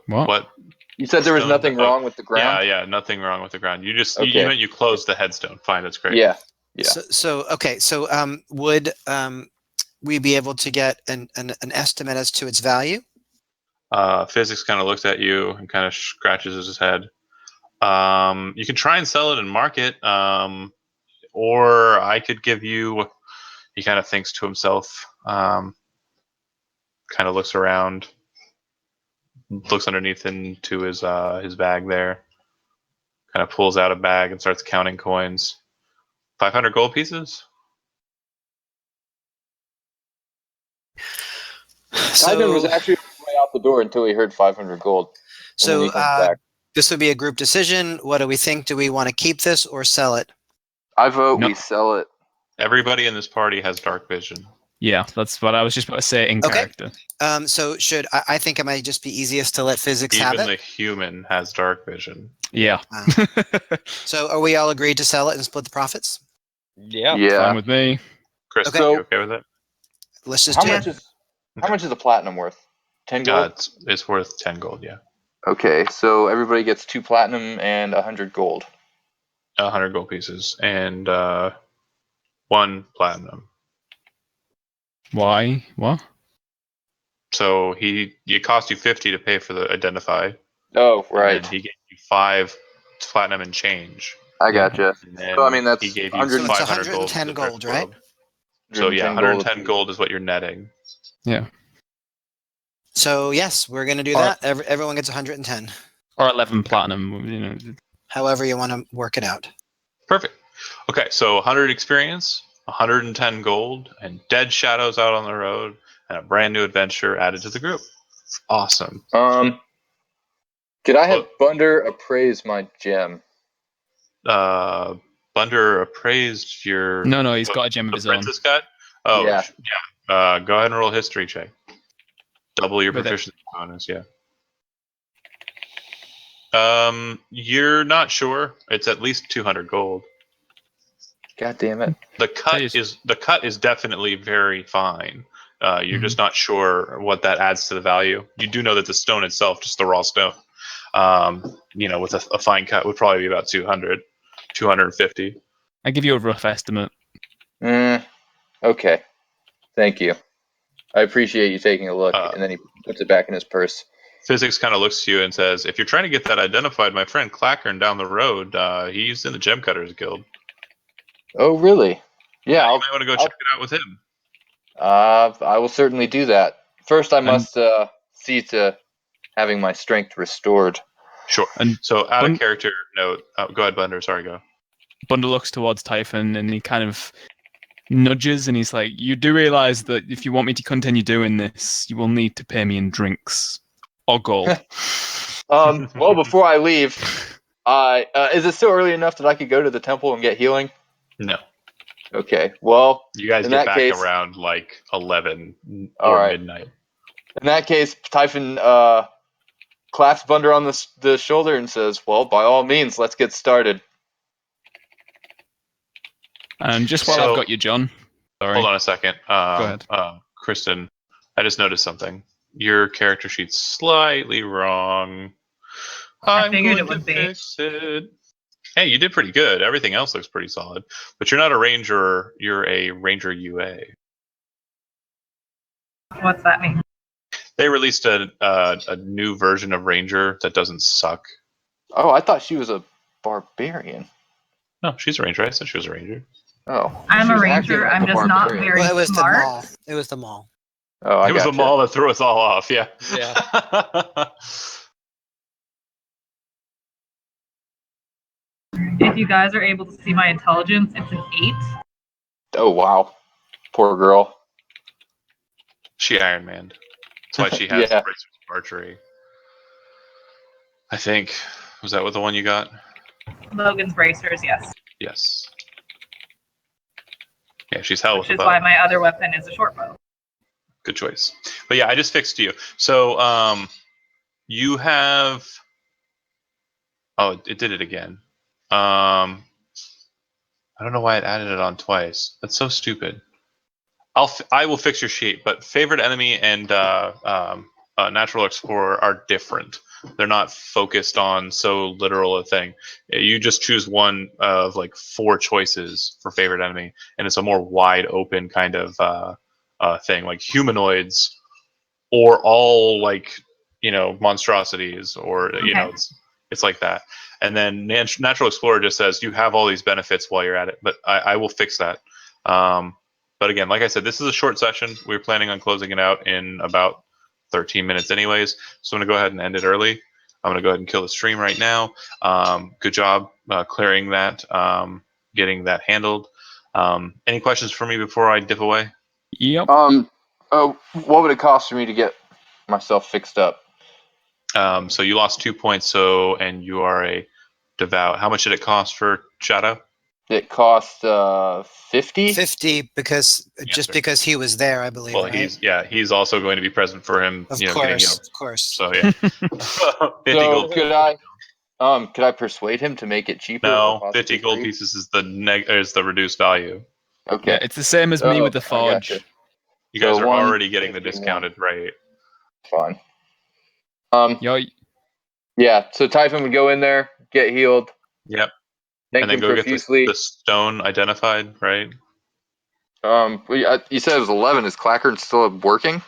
What? You said there was Stone? nothing wrong with the ground. Yeah, nothing wrong with the ground. You just Okay. you meant you closed the headstone. Fine, that's great. Yeah. So would we be able to get an estimate as to its value? Physics kind of looks at you and kind of scratches his head. You can try and sell it and market, or I could give you. He kind of thinks to himself. Kind of looks around, looks underneath into his bag there. Kind of pulls out a bag and starts counting coins. 500 gold pieces. Simon was actually on his way out the door until he heard 500 gold. So this would be a group decision. What do we think? Do we want to keep this or sell it? I vote we sell it. Everybody in this party has dark vision. Yeah, that's what I was just about to say in character. So I think it might just be easiest to let physics have it? Even the human has dark vision. Yeah. So are we all agreed to sell it and split the profits? Yeah. Fine with me. Chris, Okay. are you okay with it? Let's just do it. How much is a platinum worth? 10 gold? It's worth 10 gold, yeah. Okay, so everybody gets 2 platinum and 100 gold. 100 gold pieces and 1 platinum. Why? What? So it cost you 50 to pay for the identify. Oh, right. And he gave you 5 platinum and change. I gotcha. So I mean that's he gave you 500 gold. 110 gold, right? So yeah, 110 gold is what you're netting. Yeah. So yes, we're going to do that. Everyone gets 110. Or 11 platinum. However you want to work it out. Perfect. Okay, so 100 experience, 110 gold, and dead shadows out on the road, and a brand new adventure added to the group. Awesome. Could I have Bunder appraise my gem? Bunder appraised your... No, he's got a gem of his own. Princess got? Oh, yeah. Go ahead and roll a history check. Double your proficiency bonus, yeah. You're not sure. It's at least 200 gold. God damn it. The cut is definitely very fine. You're just not sure what that adds to the value. You do know that the stone itself, just the raw stone, with a fine cut would probably be about 200, 250. I give you a rough estimate. Okay. Thank you. I appreciate you taking a look, and then he puts it back in his purse. Physics kind of looks to you and says, if you're trying to get that identified, my friend Clackern down the road, he's in the Gem Cutters Guild. Oh, really? Yeah, you might want to go check it out with him. I will certainly do that. First, I must see to having my strength restored. Sure. And so, out of character note, go ahead, Bunder. Sorry, go. Bunder looks towards Typhon and he kind of nudges and he's like, you do realize that if you want me to continue doing this, you will need to pay me in drinks or gold. Well, before I leave, is it still early enough that I could go to the temple and get healing? No. Okay, well, you guys get back around like 11 or midnight. In that case, Typhon claps Bunder on the shoulder and says, well, by all means, let's get started. And just while I've got you, John. Sorry. Hold on a second. Go ahead. Kristen, I just noticed something. Your character sheet's slightly wrong. I figured it would be. Fix it. Hey, you did pretty good. Everything else looks pretty solid. But you're not a ranger. You're a ranger UA. What's that mean? They released a new version of ranger that doesn't suck. Oh, I thought she was a barbarian. No, she's a ranger. I said she was a ranger. Oh. I'm she a was acting ranger. like I'm a just not barbarian. very Well, it was the smart. mall. It was the mall. Oh, I It was the gotcha. mall that threw us all off. Yeah. Yeah. If you guys are able to see my intelligence, it's an 8. Oh, wow. Poor girl. She Iron Man. That's why she has Yeah. bracers of archery. I think. Was that what the one you got? Logan's bracers, yes. Yes. Yeah, she's hell Which with a is why bow. my other weapon is a short bow. Good choice. But yeah, I just fixed you. So you have. Oh, it did it again. I don't know why it added it on twice. That's so stupid. I will fix your sheet, but favorite enemy and natural explorer are different. They're not focused on so literal a thing. You just choose one of like 4 choices for favorite enemy, and it's a more wide open kind of thing, like humanoids or all like monstrosities, or Okay. it's like that. And then natural explorer just says you have all these benefits while you're at it, but I will fix that. But again, like I said, this is a short session. We're planning on closing it out in about 13 minutes anyways, so I'm going to go ahead and end it early. I'm going to go ahead and kill the stream right now. Good job clearing that, getting that handled. Any questions for me before I dip away? Yep. What would it cost for me to get myself fixed up? So you lost 2 points, and you are a devout. How much did it cost for Shadow? It cost 50. 50 because just Answer. because he was there, I believe. Well, right? he's also going to be present for him, Of getting course, healed. of course. So yeah, 50 So gold. could I persuade him to make it cheaper? Or No, possibly 50 gold free? pieces is the reduced value. Okay. Yeah, it's the same as me with the I gotcha. forge. You So guys are already 151. getting the discounted rate. Fine. Yo, Yeah. So Typhon would go in there, get healed, Yep. thank And then him go get profusely. the stone identified, right? You said it was 11. Is Clackern still working?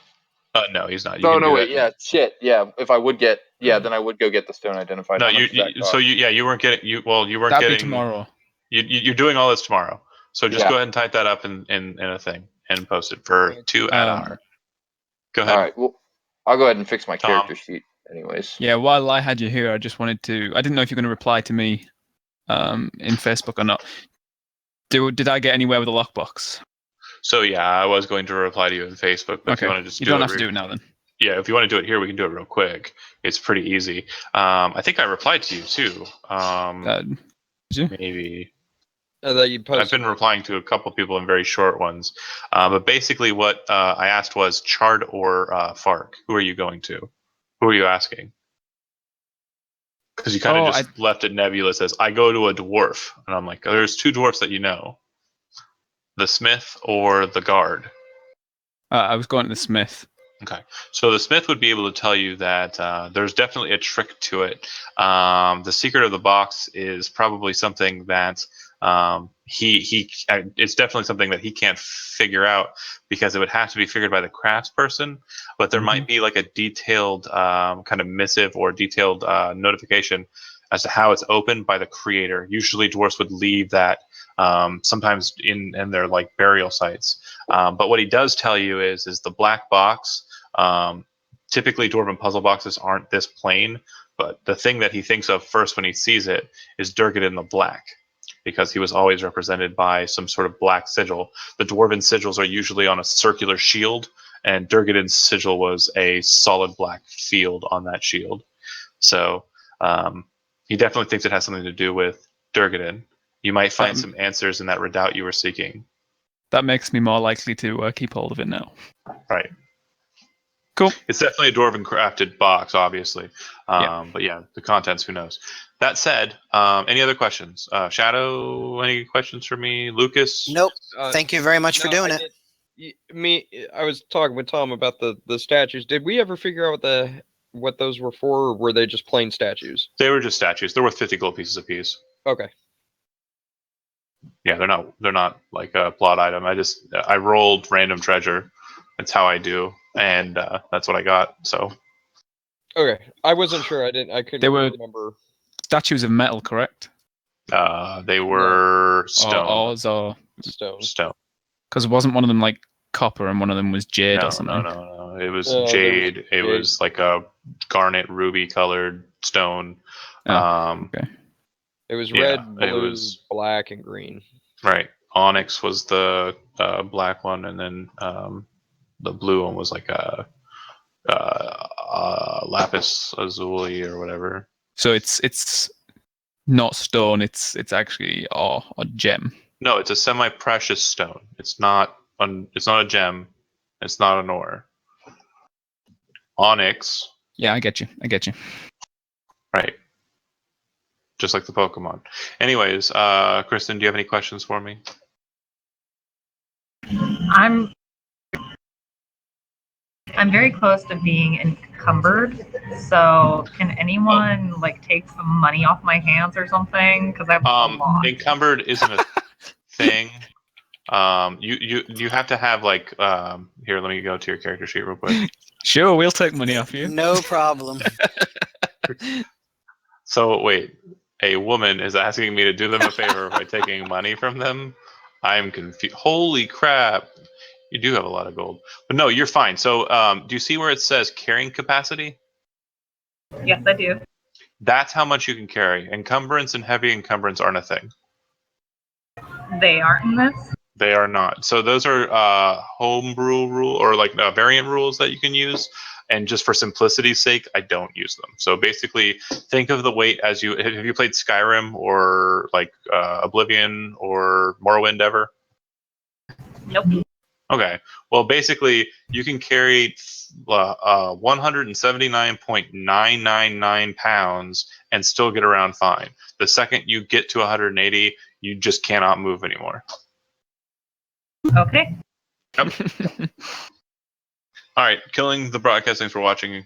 No, he's not. You Oh can no, do wait. that. Yeah. Shit. Yeah. If I would get, then I would go get the stone identified. No, How much does that cost? you weren't getting you weren't that'd be getting tomorrow. you're doing all this tomorrow. So just Yeah. go ahead and type that up in a thing and post it for 2 Adar. Go ahead. All right. Well, I'll go ahead and fix my Tom. character sheet, anyways. Yeah, while I had you here, I just wanted to. I didn't know if you're going to reply to me in Facebook or not. Did I get anywhere with the lockbox? So yeah, I was going to reply to you in Facebook, but if you want to just you do don't it, have to do it now then. Yeah, if you want to do it here, we can do it real quick. It's pretty easy. I think I replied to you too. Did you? Maybe That you posted. I've been replying to a couple people in very short ones. But basically, what I asked was Chard or Fark. Who are you going to? Who are you asking? Because you kind of just left it nebulous as I go to a dwarf, and I'm like, there's 2 dwarfs that you know, the smith or the guard. I was going to the smith. Okay, so the smith would be able to tell you that there's definitely a trick to it. The secret of the box is probably something that it's definitely something that he can't figure out, because it would have to be figured by the craftsperson. But there might be like a detailed kind of missive or detailed notification as to how it's opened by the creator. Usually, dwarves would leave that sometimes in their like burial sites. But what he does tell you is the black box. Typically, dwarven puzzle boxes aren't this plain, but the thing that he thinks of first when he sees it is Durgadin the Black, because he was always represented by some sort of black sigil. The dwarven sigils are usually on a circular shield, and Durgadin's sigil was a solid black field on that shield. So he definitely thinks it has something to do with Durgadin. You might find some answers in that redoubt you were seeking. That makes me more likely to keep hold of it now. Right. Cool. It's definitely a dwarven crafted box, obviously. Yeah. But yeah, the contents, who knows? That said, any other questions? Shadow, any questions for me? Lucas? Nope. Thank you very much for doing it. I was talking with Tom about the statues. Did we ever figure out what those were for, or were they just plain statues? They were just statues. They're worth 50 gold pieces apiece. Okay. Yeah, they're not like a plot item. I rolled random treasure. That's how I do, and that's what I got. So Okay, I wasn't sure. I couldn't They were remember. statues of metal, correct? They were Or stone. ores, or Stone. because wasn't one of them like copper and one of them was jade No, or something? no. It was There was jade. It jade. was like a garnet ruby colored stone. Oh, okay. It was Yeah, red, it blue, was- black, and green. Right. Onyx was the black one, and then the blue one was like a lapis lazuli or whatever. So it's not stone. It's actually ore or gem. No, it's a semi-precious stone. It's not a gem. It's not an ore. Onyx, Yeah, I get you. right? Just like the Pokemon. Anyways, Kristen, do you have any questions for me? I'm very close to being encumbered. So can anyone like take some money off my hands or something? Because I have a lot. Encumbered isn't a thing. You have to have like here. Let me go to your character sheet real quick. Sure, we'll take money off you. No problem. So wait, a woman is asking me to do them a favor by taking money from them. I'm confused. Holy crap! You do have a lot of gold, but no, you're fine. So do you see where it says carrying capacity? Yes, I do. That's how much you can carry. Encumbrance and heavy encumbrance aren't a thing. They aren't in this. They are not. So those are homebrew rule or like variant rules that you can use. And just for simplicity's sake, I don't use them. So basically, think of the weight as you have you played Skyrim or like Oblivion or Morrowind ever? Nope. Okay. Well, basically, you can carry 179.999 pounds and still get around fine. The second you get to 180, you just cannot move anymore. Okay. All right, killing the broadcast. Thanks for watching.